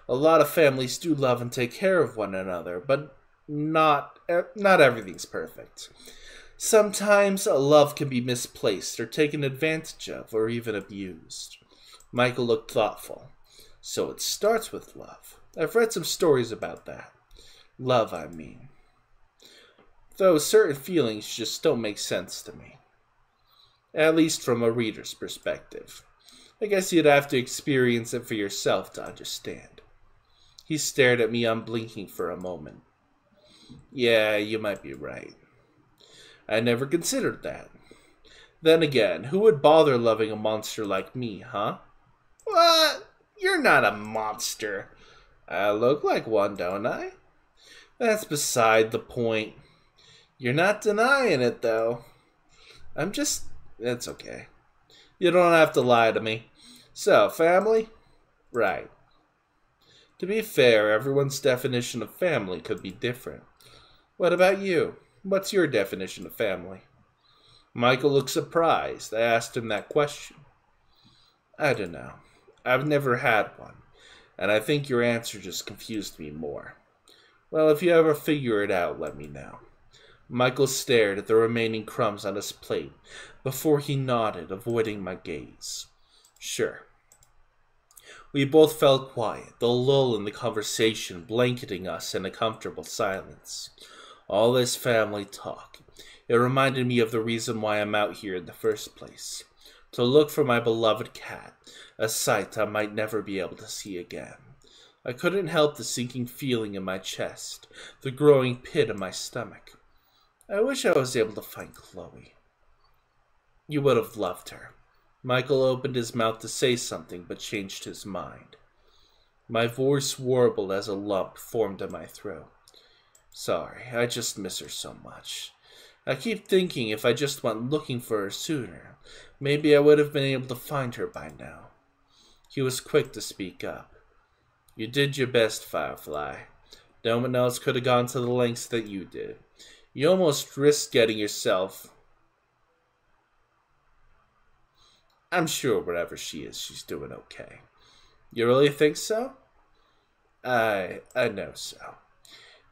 A lot of families do love and take care of one another, but not everything's perfect. Sometimes love can be misplaced or taken advantage of or even abused. Michael looked thoughtful. So it starts with love. I've read some stories about that. Love, I mean. Though certain feelings just don't make sense to me. At least from a reader's perspective. I guess you'd have to experience it for yourself to understand. He stared at me unblinking for a moment. Yeah, you might be right. I never considered that. Then again, who would bother loving a monster like me, huh? What? You're not a monster. I look like one, don't I? That's beside the point. You're not denying it, though. It's okay. You don't have to lie to me. So, family? Right. To be fair, everyone's definition of family could be different. What about you? What's your definition of family? Michael looked surprised. I asked him that question. I don't know. I've never had one, and I think your answer just confused me more. Well, if you ever figure it out, let me know. Michael stared at the remaining crumbs on his plate before he nodded, avoiding my gaze. Sure. We both fell quiet, the lull in the conversation blanketing us in a comfortable silence. All this family talk. It reminded me of the reason why I'm out here in the first place. To look for my beloved cat, a sight I might never be able to see again. I couldn't help the sinking feeling in my chest, the growing pit in my stomach. I wish I was able to find Chloe. You would have loved her. Michael opened his mouth to say something, but changed his mind. My voice warbled as a lump formed in my throat. Sorry, I just miss her so much. I keep thinking if I just went looking for her sooner, maybe I would have been able to find her by now. He was quick to speak up. You did your best, Firefly. No one else could have gone to the lengths that you did. You almost risked getting yourself... I'm sure wherever she is, she's doing okay. You really think so? I know so.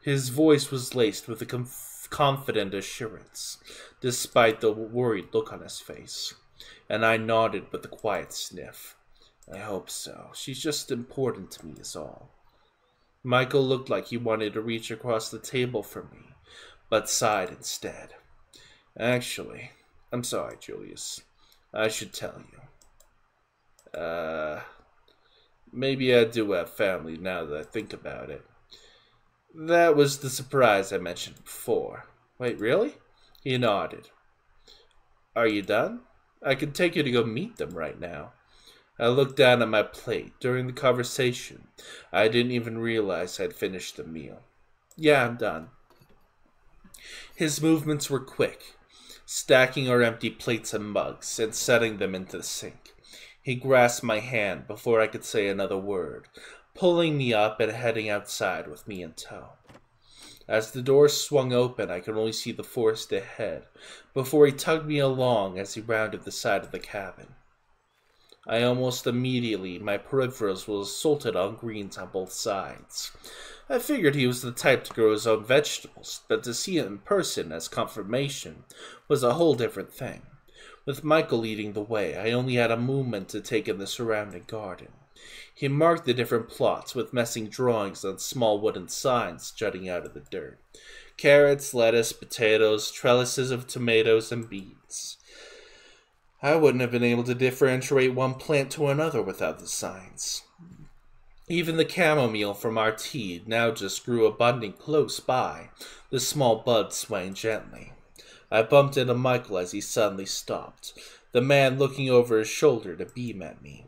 His voice was laced with a confident assurance, despite the worried look on his face, and I nodded with a quiet sniff. I hope so. She's just important to me is all. Michael looked like he wanted to reach across the table for me, but sighed instead. Actually, I'm sorry, Julius. I should tell you. Maybe I do have family now that I think about it. That was the surprise I mentioned before. Wait, really? He nodded. Are you done? I can take you to go meet them right now. I looked down at my plate. During the conversation, I didn't even realize I'd finished the meal. Yeah, I'm done. His movements were quick, stacking our empty plates and mugs and setting them into the sink. He grasped my hand before I could say another word, pulling me up and heading outside with me in tow. As the door swung open, I could only see the forest ahead before he tugged me along as he rounded the side of the cabin. Almost immediately, my peripherals were assaulted on greens on both sides. I figured he was the type to grow his own vegetables, but to see it in person as confirmation was a whole different thing. With Michael leading the way, I only had a moment to take in the surrounding garden. He marked the different plots with messing drawings on small wooden signs jutting out of the dirt. Carrots, lettuce, potatoes, trellises of tomatoes, and beets. I wouldn't have been able to differentiate one plant to another without the signs. Even the chamomile from our tea now just grew abundant close by, the small buds swaying gently. I bumped into Michael as he suddenly stopped, the man looking over his shoulder to beam at me.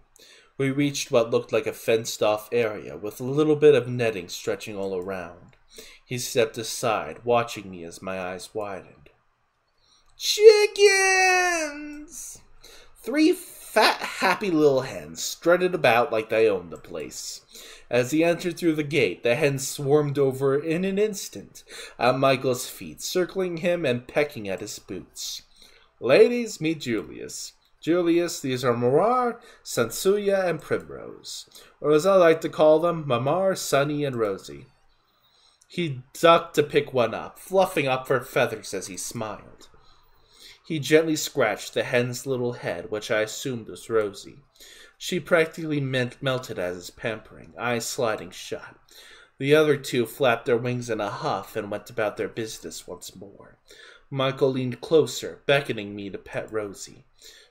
We reached what looked like a fenced-off area, with a little bit of netting stretching all around. He stepped aside, watching me as my eyes widened. Chickens! 3 fat, happy little hens strutted about like they owned the place. As he entered through the gate, the hens swarmed over in an instant at Michael's feet, circling him and pecking at his boots. Ladies, meet Julius. Julius, these are Marar, Sansuya, and Primrose, or as I like to call them, Mamar, Sunny, and Rosie. He ducked to pick one up, fluffing up her feathers as he smiled. He gently scratched the hen's little head, which I assumed was Rosie. She practically melted at his pampering, eyes sliding shut. The other 2 flapped their wings in a huff and went about their business once more. Michael leaned closer, beckoning me to pet Rosie.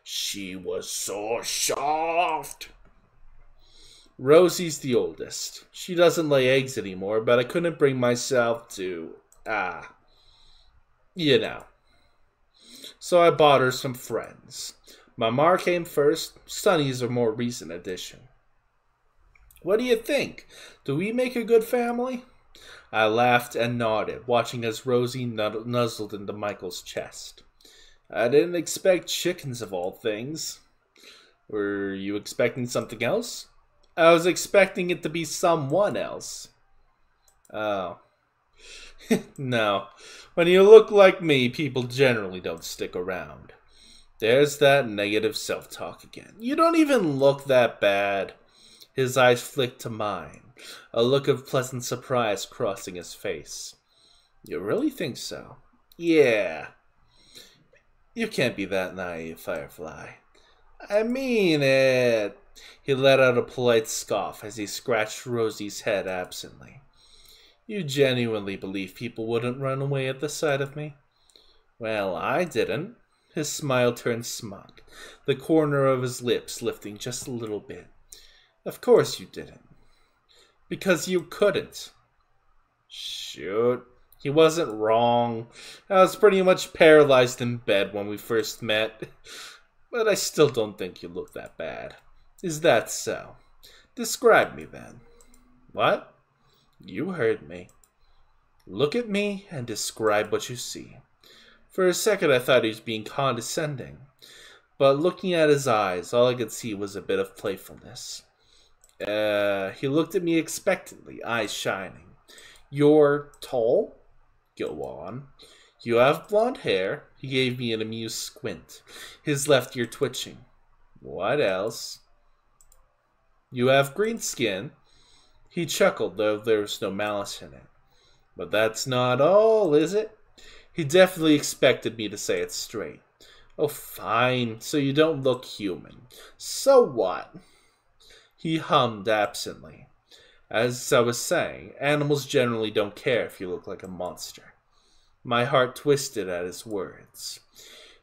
She was so soft. Rosie's the oldest. She doesn't lay eggs anymore, but I couldn't bring myself to, you know. So I bought her some friends. Mamar came first. Sunny's a more recent addition. What do you think? Do we make a good family? I laughed and nodded, watching as Rosie nuzzled into Michael's chest. I didn't expect chickens of all things. Were you expecting something else? I was expecting it to be someone else. Oh. No. When you look like me, people generally don't stick around. There's that negative self-talk again. You don't even look that bad. His eyes flicked to mine, a look of pleasant surprise crossing his face. You really think so? Yeah. You can't be that naive, Firefly. I mean it. He let out a polite scoff as he scratched Rosie's head absently. You genuinely believe people wouldn't run away at the sight of me? Well, I didn't. His smile turned smug, the corner of his lips lifting just a little bit. Of course you didn't. Because you couldn't. Shoot. He wasn't wrong. I was pretty much paralyzed in bed when we first met. But I still don't think you look that bad. Is that so? Describe me then. What? You heard me. Look at me and describe what you see. For a second I thought he was being condescending. But looking at his eyes, all I could see was a bit of playfulness. He looked at me expectantly, eyes shining. You're tall? Go on. You have blonde hair. He gave me an amused squint, his left ear twitching. What else? You have green skin. He chuckled, though there was no malice in it. But that's not all, is it? He definitely expected me to say it straight. Oh, fine, so you don't look human. So what? He hummed absently. As I was saying, animals generally don't care if you look like a monster. My heart twisted at his words.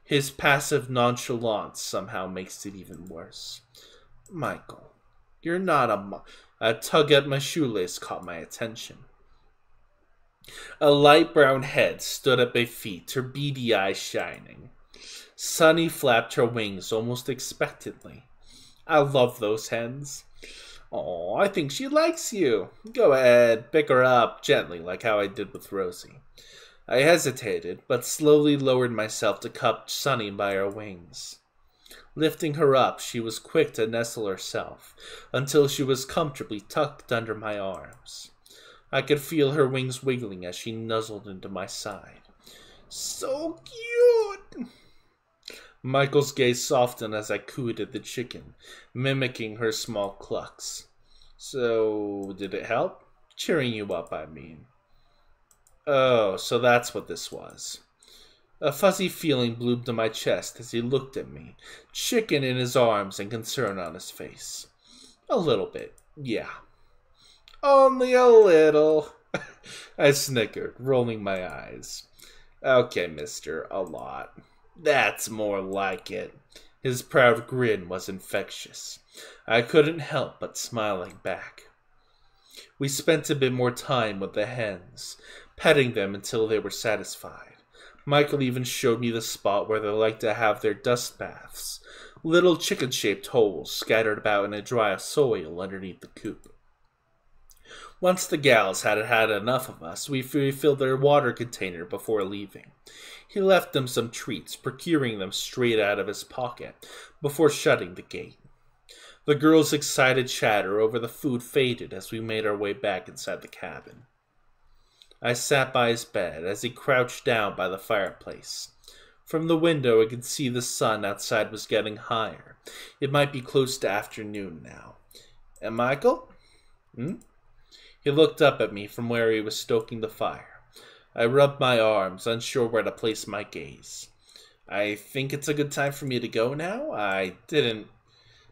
His passive nonchalance somehow makes it even worse. Michael, you're not a tug at my shoelace caught my attention. A light brown head stood at my feet, her beady eyes shining. Sunny flapped her wings almost expectantly. I love those hens. Oh, I think she likes you. Go ahead, pick her up gently like how I did with Rosie. I hesitated, but slowly lowered myself to cup Sunny by her wings. Lifting her up, she was quick to nestle herself, until she was comfortably tucked under my arms. I could feel her wings wiggling as she nuzzled into my side. So cute! Michael's gaze softened as I cooed at the chicken, mimicking her small clucks. So, did it help? Cheering you up, I mean. Oh, so that's what this was. A fuzzy feeling blew to my chest as he looked at me, chicken in his arms and concern on his face. A little bit, yeah. Only a little. I snickered, rolling my eyes. Okay, mister, a lot. That's more like it. His proud grin was infectious. I couldn't help but smiling back. We spent a bit more time with the hens, petting them until they were satisfied. Michael even showed me the spot where they like to have their dust baths, little chicken-shaped holes scattered about in a dry soil underneath the coop. Once the gals had had enough of us, we refilled their water container before leaving. He left them some treats, procuring them straight out of his pocket, before shutting the gate. The girls' excited chatter over the food faded as we made our way back inside the cabin. I sat by his bed as he crouched down by the fireplace. From the window I could see the sun outside was getting higher. It might be close to afternoon now. And Michael? He looked up at me from where he was stoking the fire. I rubbed my arms, unsure where to place my gaze. I think it's a good time for me to go now?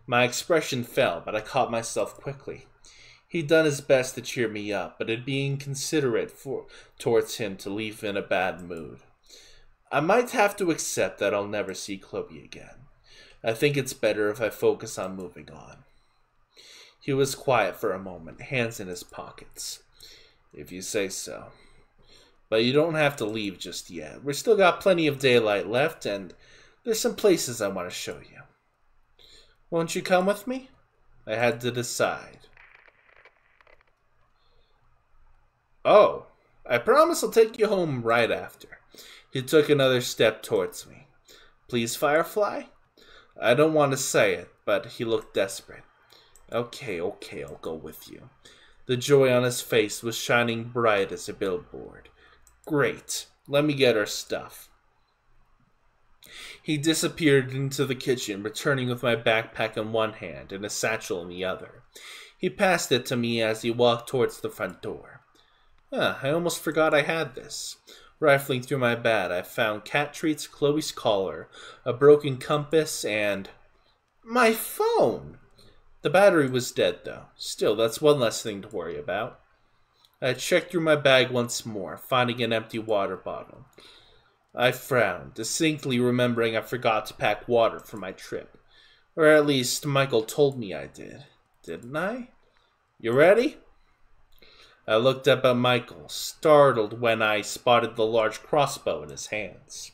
My expression fell, but I caught myself quickly. He'd done his best to cheer me up, but it'd be inconsiderate towards him to leave in a bad mood. I might have to accept that I'll never see Chloe again. I think it's better if I focus on moving on. He was quiet for a moment, hands in his pockets. If you say so. But you don't have to leave just yet. We've still got plenty of daylight left, and there's some places I want to show you. Won't you come with me? I had to decide. Oh, I promise I'll take you home right after. He took another step towards me. Please, Firefly? I don't want to say it, but he looked desperate. Okay, I'll go with you. The joy on his face was shining bright as a billboard. Great, let me get our stuff. He disappeared into the kitchen, returning with my backpack in one hand and a satchel in the other. He passed it to me as he walked towards the front door. I almost forgot I had this. Rifling through my bag, I found cat treats, Chloe's collar, a broken compass, and my phone! The battery was dead, though. Still, that's one less thing to worry about. I checked through my bag once more, finding an empty water bottle. I frowned, distinctly remembering I forgot to pack water for my trip. Or at least, Michael told me I did. Didn't I? You ready? I looked up at Michael, startled when I spotted the large crossbow in his hands.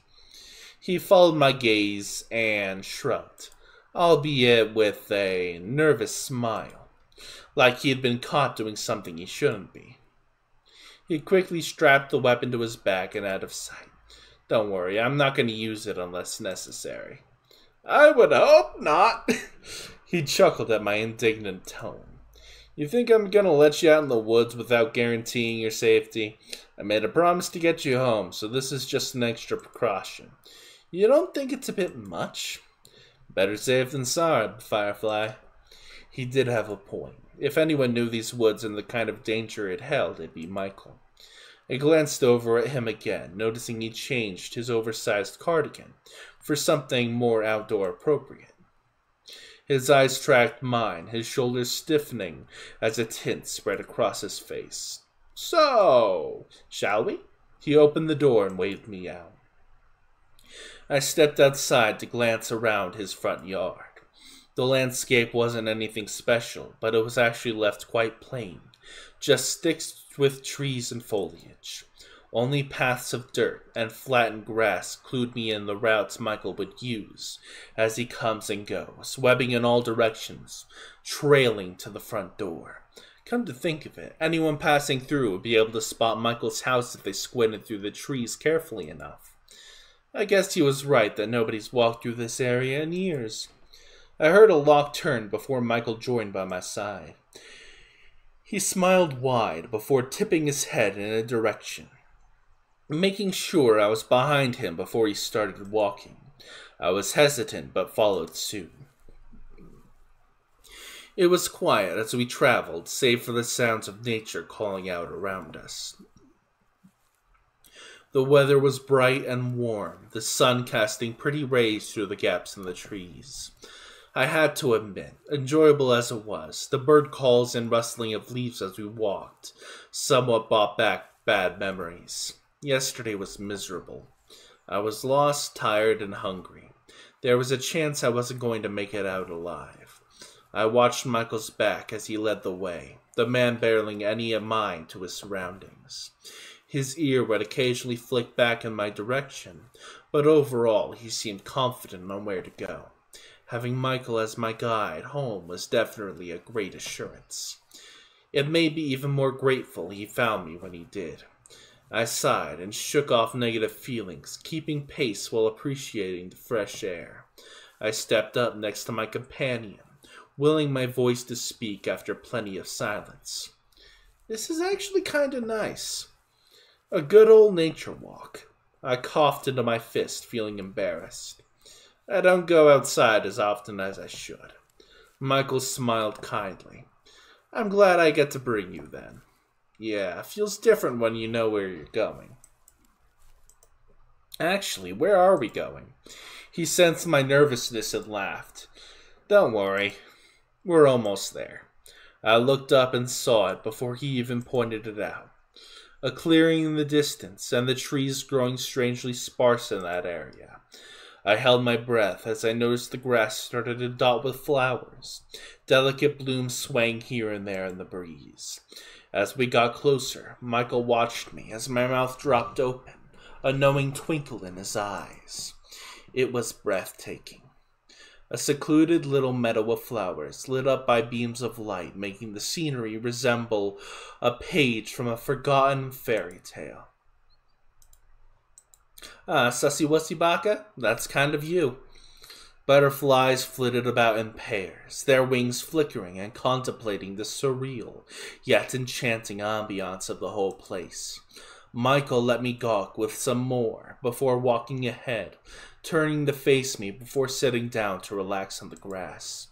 He followed my gaze and shrugged, albeit with a nervous smile, like he had been caught doing something he shouldn't be. He quickly strapped the weapon to his back and out of sight. Don't worry, I'm not going to use it unless necessary. I would hope not. He chuckled at my indignant tone. You think I'm going to let you out in the woods without guaranteeing your safety? I made a promise to get you home, so this is just an extra precaution. You don't think it's a bit much? Better safe than sorry, Firefly. He did have a point. If anyone knew these woods and the kind of danger it held, it'd be Michael. I glanced over at him again, noticing he changed his oversized cardigan for something more outdoor appropriate. His eyes tracked mine, his shoulders stiffening as a tint spread across his face. So, shall we? He opened the door and waved me out. I stepped outside to glance around his front yard. The landscape wasn't anything special, but it was actually left quite plain, just sticks with trees and foliage. Only paths of dirt and flattened grass clued me in the routes Michael would use as he comes and goes, webbing in all directions, trailing to the front door. Come to think of it, anyone passing through would be able to spot Michael's house if they squinted through the trees carefully enough. I guess he was right that nobody's walked through this area in years. I heard a lock turn before Michael joined by my side. He smiled wide before tipping his head in a direction, making sure I was behind him before he started walking. I was hesitant, but followed suit. It was quiet as we traveled, save for the sounds of nature calling out around us. The weather was bright and warm, the sun casting pretty rays through the gaps in the trees. I had to admit, enjoyable as it was, the bird calls and rustling of leaves as we walked somewhat brought back bad memories. Yesterday was miserable. I was lost, tired, and hungry. There was a chance I wasn't going to make it out alive. I watched Michael's back as he led the way, the man barely any mind to his surroundings. His ear would occasionally flick back in my direction, but overall he seemed confident on where to go. Having Michael as my guide home was definitely a great assurance. It made me even more grateful he found me when he did. I sighed and shook off negative feelings, keeping pace while appreciating the fresh air. I stepped up next to my companion, willing my voice to speak after plenty of silence. This is actually kinda nice. A good old nature walk. I coughed into my fist, feeling embarrassed. I don't go outside as often as I should. Michael smiled kindly. I'm glad I get to bring you then. Yeah, feels different when you know where you're going. Actually, where are we going? He sensed my nervousness and laughed. Don't worry. We're almost there. I looked up and saw it before he even pointed it out. A clearing in the distance, and the trees growing strangely sparse in that area. I held my breath as I noticed the grass started to dot with flowers, delicate blooms swaying here and there in the breeze. As we got closer, Michael watched me as my mouth dropped open, a knowing twinkle in his eyes. It was breathtaking. A secluded little meadow of flowers, lit up by beams of light, making the scenery resemble a page from a forgotten fairy tale. Sussy Wussy Baka? That's kind of you. Butterflies flitted about in pairs, their wings flickering and contemplating the surreal, yet enchanting ambiance of the whole place. Michael let me gawk with some more before walking ahead, turning to face me before sitting down to relax on the grass.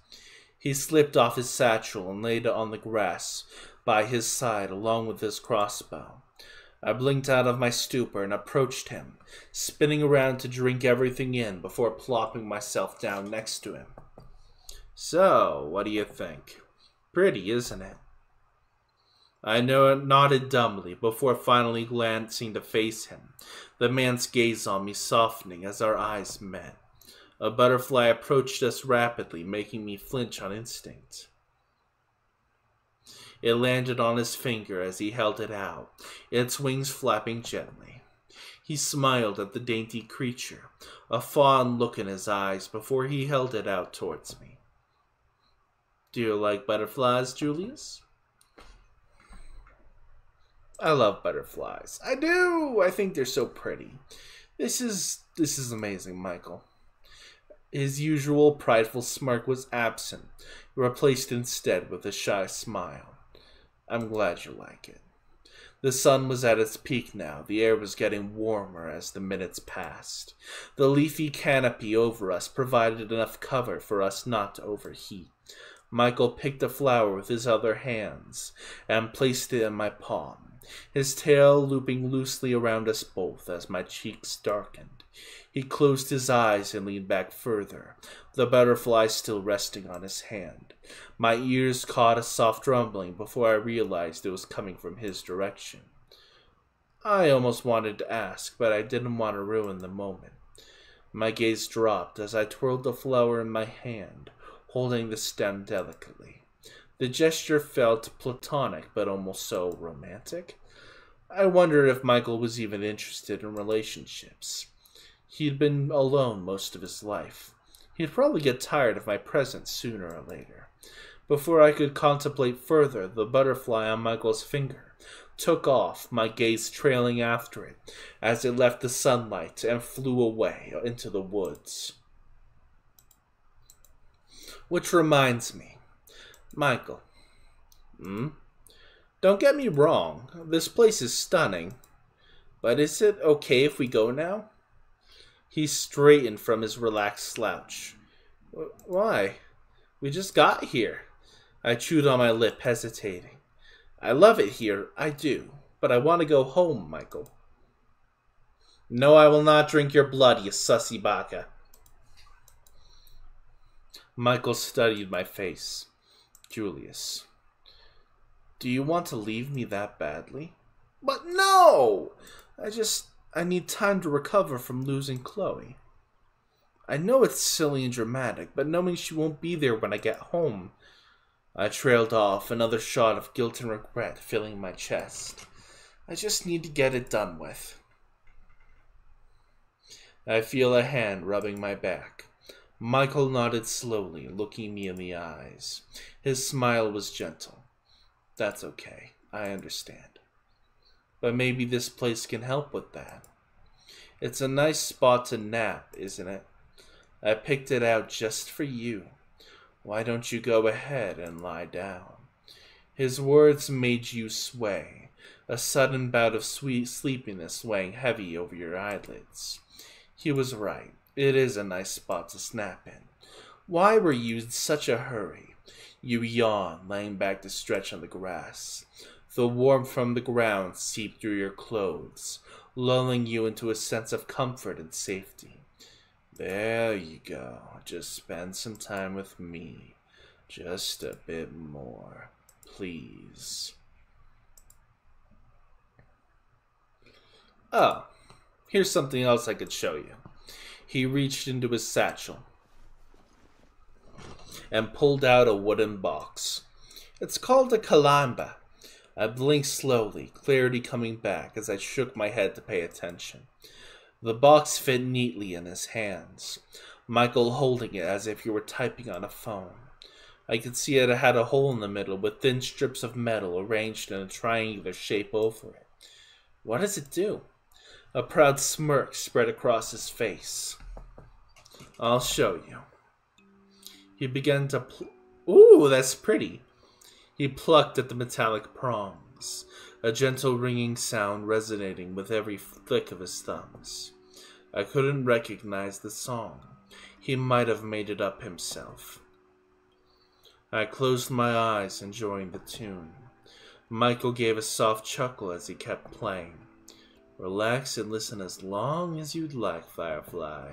He slipped off his satchel and laid it on the grass by his side along with his crossbow. I blinked out of my stupor and approached him, spinning around to drink everything in before plopping myself down next to him. So, what do you think? Pretty, isn't it? I nodded dumbly before finally glancing to face him, the man's gaze on me softening as our eyes met. A butterfly approached us rapidly, making me flinch on instinct. It landed on his finger as he held it out, its wings flapping gently. He smiled at the dainty creature, a fond look in his eyes before he held it out towards me. Do you like butterflies, Julius? I love butterflies. I do! I think they're so pretty. This is amazing, Michael. His usual prideful smirk was absent, replaced instead with a shy smile. I'm glad you like it. The sun was at its peak now. The air was getting warmer as the minutes passed. The leafy canopy over us provided enough cover for us not to overheat. Michael picked a flower with his other hands and placed it in my palm, his tail looping loosely around us both as my cheeks darkened. He closed his eyes and leaned back further, the butterfly still resting on his hand. My ears caught a soft rumbling before I realized it was coming from his direction. I almost wanted to ask, but I didn't want to ruin the moment. My gaze dropped as I twirled the flower in my hand, holding the stem delicately. The gesture felt platonic, but almost so romantic. I wondered if Michael was even interested in relationships. He'd been alone most of his life. He'd probably get tired of my presence sooner or later. Before I could contemplate further, the butterfly on Michael's finger took off, my gaze trailing after it as it left the sunlight and flew away into the woods. Which reminds me, Michael. Don't get me wrong, this place is stunning. But is it okay if we go now? He straightened from his relaxed slouch. Why? We just got here. I chewed on my lip, hesitating. I love it here, I do. But I want to go home, Michael. No, I will not drink your blood, you sussy baka. Michael studied my face. Julius, do you want to leave me that badly? But no! I need time to recover from losing Chloe. I know it's silly and dramatic, but knowing she won't be there when I get home. I trailed off, another shot of guilt and regret filling my chest. I just need to get it done with. I feel a hand rubbing my back. Michael nodded slowly, looking me in the eyes. His smile was gentle. That's okay. I understand. But maybe this place can help with that. It's a nice spot to nap, isn't it? I picked it out just for you. Why don't you go ahead and lie down? His words made you sway, a sudden bout of sweet sleepiness weighing heavy over your eyelids. He was right. It is a nice spot to nap in. Why were you in such a hurry? You yawned, laying back to stretch on the grass. The warmth from the ground seeped through your clothes, lulling you into a sense of comfort and safety. There you go. Just spend some time with me. Just a bit more, please. Oh, here's something else I could show you. He reached into his satchel and pulled out a wooden box. It's called a kalimba. I blinked slowly, clarity coming back as I shook my head to pay attention. The box fit neatly in his hands, Michael holding it as if he were typing on a phone. I could see it had a hole in the middle with thin strips of metal arranged in a triangular shape over it. What does it do? A proud smirk spread across his face. I'll show you. He began to Ooh, that's pretty. He plucked at the metallic prongs, a gentle ringing sound resonating with every flick of his thumbs. I couldn't recognize the song. He might have made it up himself. I closed my eyes, enjoying the tune. Michael gave a soft chuckle as he kept playing. Relax and listen as long as you'd like, Firefly.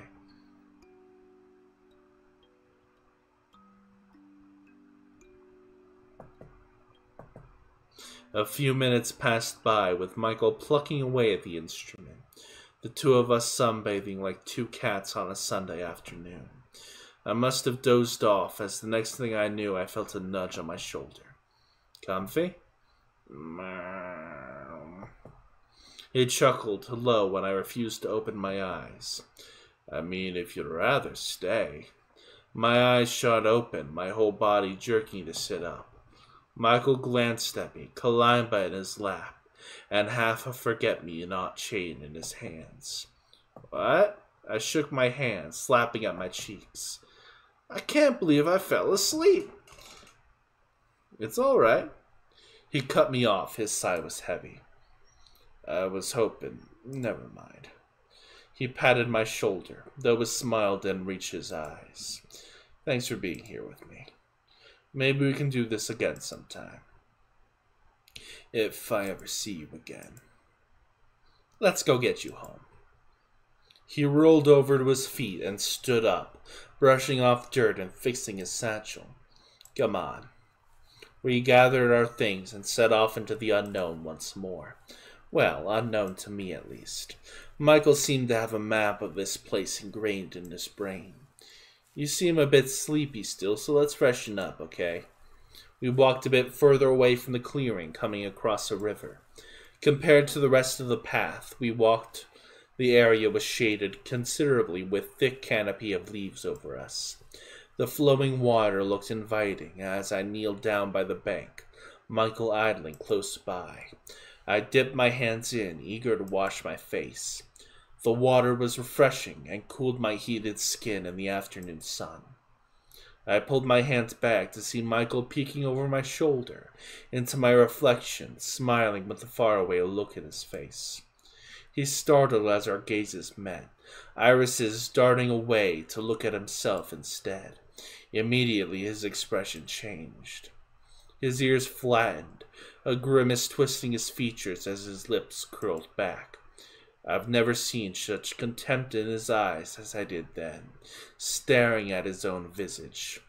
A few minutes passed by with Michael plucking away at the instrument, the two of us sunbathing like two cats on a Sunday afternoon. I must have dozed off, as the next thing I knew I felt a nudge on my shoulder. Comfy? He chuckled low when I refused to open my eyes. I mean, if you'd rather stay. My eyes shot open, my whole body jerking to sit up. Michael glanced at me, kalimba in his lap, and half a forget-me-not chain in his hands. What? I shook my hand, slapping at my cheeks. I can't believe I fell asleep. It's all right. He cut me off. His sigh was heavy. I was hoping. Never mind. He patted my shoulder, though his smile didn't reach his eyes. Thanks for being here with me. Maybe we can do this again sometime. If I ever see you again. Let's go get you home. He rolled over to his feet and stood up, brushing off dirt and fixing his satchel. Come on. We gathered our things and set off into the unknown once more. Well, unknown to me at least. Michael seemed to have a map of this place ingrained in his brain. You seem a bit sleepy still, so let's freshen up, okay? We walked a bit further away from the clearing, coming across a river. Compared to the rest of the path, the area was shaded considerably with thick canopy of leaves over us. The flowing water looked inviting as I kneeled down by the bank, Michael idling close by. I dipped my hands in, eager to wash my face. The water was refreshing and cooled my heated skin in the afternoon sun. I pulled my hands back to see Michael peeking over my shoulder into my reflection, smiling with a faraway look in his face. He startled as our gazes met, irises darting away to look at himself instead. Immediately his expression changed. His ears flattened, a grimace twisting his features as his lips curled back. I've never seen such contempt in his eyes as I did then, staring at his own visage.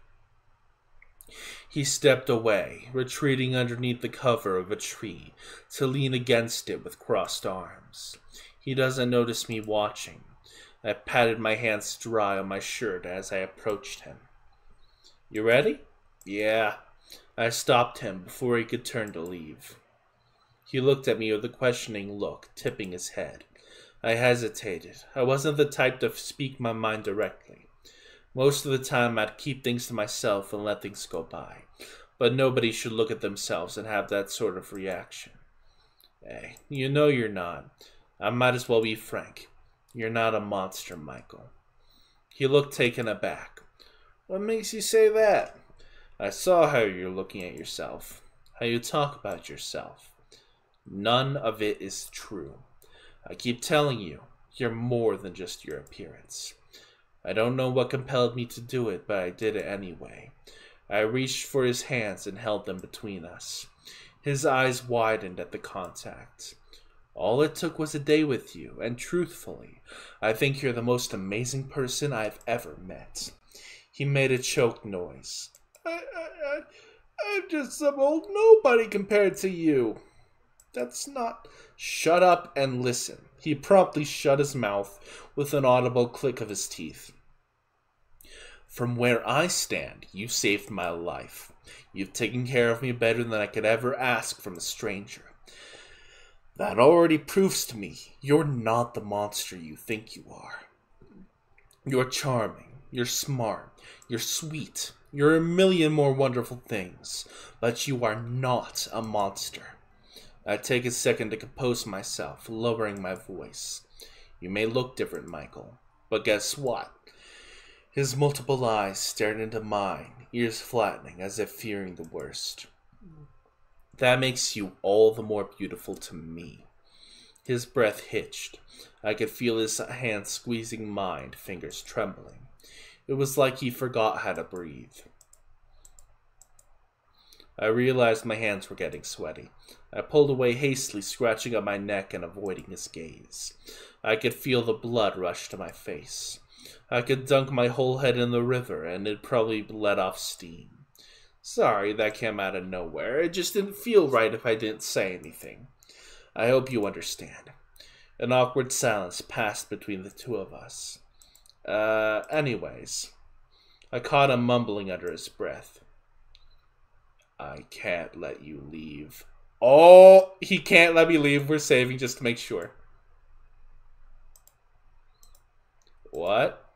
He stepped away, retreating underneath the cover of a tree to lean against it with crossed arms. He doesn't notice me watching. I patted my hands dry on my shirt as I approached him. You ready? Yeah. I stopped him before he could turn to leave. He looked at me with a questioning look, tipping his head. I hesitated. I wasn't the type to speak my mind directly. Most of the time I'd keep things to myself and let things go by. But nobody should look at themselves and have that sort of reaction. Hey, you know you're not. I might as well be frank. You're not a monster, Michael. He looked taken aback. What makes you say that? I saw how you're looking at yourself. How you talk about yourself. None of it is true. I keep telling you, you're more than just your appearance. I don't know what compelled me to do it, but I did it anyway. I reached for his hands and held them between us. His eyes widened at the contact. All it took was a day with you, and truthfully, I think you're the most amazing person I've ever met. He made a choked noise. I'm just some old nobody compared to you. That's not... Shut up and listen. He promptly shut his mouth with an audible click of his teeth. From where I stand, you saved my life. You've taken care of me better than I could ever ask from a stranger. That already proves to me you're not the monster you think you are. You're charming, you're smart, you're sweet, you're a million more wonderful things, but you are not a monster. I take a second to compose myself, lowering my voice. You may look different, Michael, but guess what? His multiple eyes stared into mine, ears flattening as if fearing the worst. That makes you all the more beautiful to me. His breath hitched. I could feel his hand squeezing mine, fingers trembling. It was like he forgot how to breathe. I realized my hands were getting sweaty. I pulled away hastily, scratching at my neck and avoiding his gaze. I could feel the blood rush to my face. I could dunk my whole head in the river, and it'd probably let off steam. Sorry, that came out of nowhere. It just didn't feel right if I didn't say anything. I hope you understand. An awkward silence passed between the two of us. Anyways. I caught him mumbling under his breath. I can't let you leave. Oh, he can't let me leave. We're saving just to make sure. What?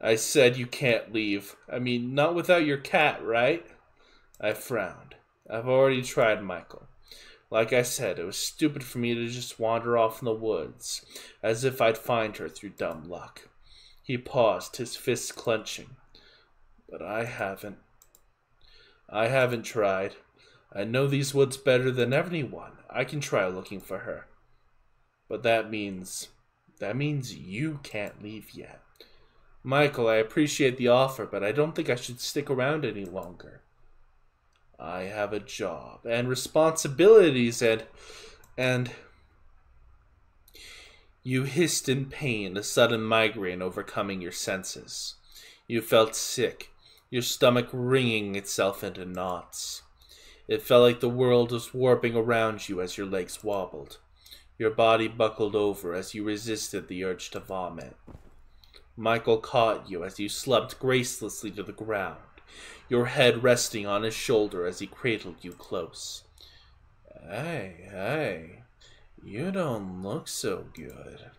I said you can't leave. I mean, not without your cat, right? I frowned. I've already tried, Michael. Like I said, it was stupid for me to just wander off in the woods, as if I'd find her through dumb luck. He paused, his fists clenching. But I haven't. I haven't tried. I know these woods better than anyone. I can try looking for her. But that means you can't leave yet. Michael, I appreciate the offer, but I don't think I should stick around any longer. I have a job and responsibilities and... You hissed in pain, a sudden migraine overcoming your senses. You felt sick, your stomach wringing itself into knots. It felt like the world was warping around you as your legs wobbled. Your body buckled over as you resisted the urge to vomit. Michael caught you as you slumped gracelessly to the ground, your head resting on his shoulder as he cradled you close. Hey, you don't look so good.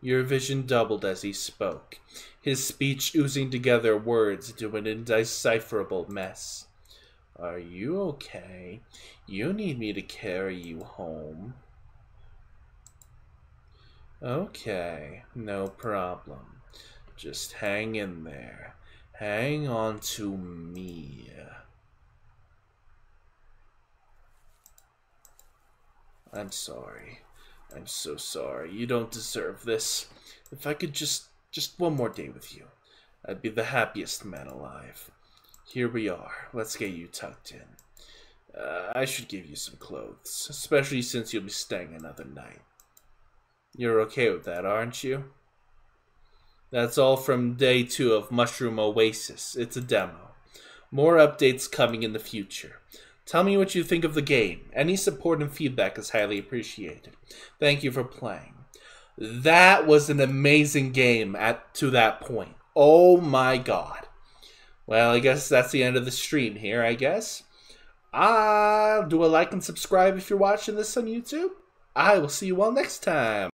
Your vision doubled as he spoke, his speech oozing together words into an indecipherable mess. Are you okay? You need me to carry you home. Okay, no problem. Just hang in there. Hang on to me. I'm sorry. I'm so sorry. You don't deserve this. If I could just one more day with you, I'd be the happiest man alive. Here we are. Let's get you tucked in. I should give you some clothes, especially since you'll be staying another night. You're okay with that, aren't you? That's all from day 2 of Mushroom Oasis. It's a demo. More updates coming in the future. Tell me what you think of the game. Any support and feedback is highly appreciated. Thank you for playing. That was an amazing game to that point. Oh my god. Well, I guess that's the end of the stream here, I guess. Do a like and subscribe if you're watching this on YouTube. I will see you all next time.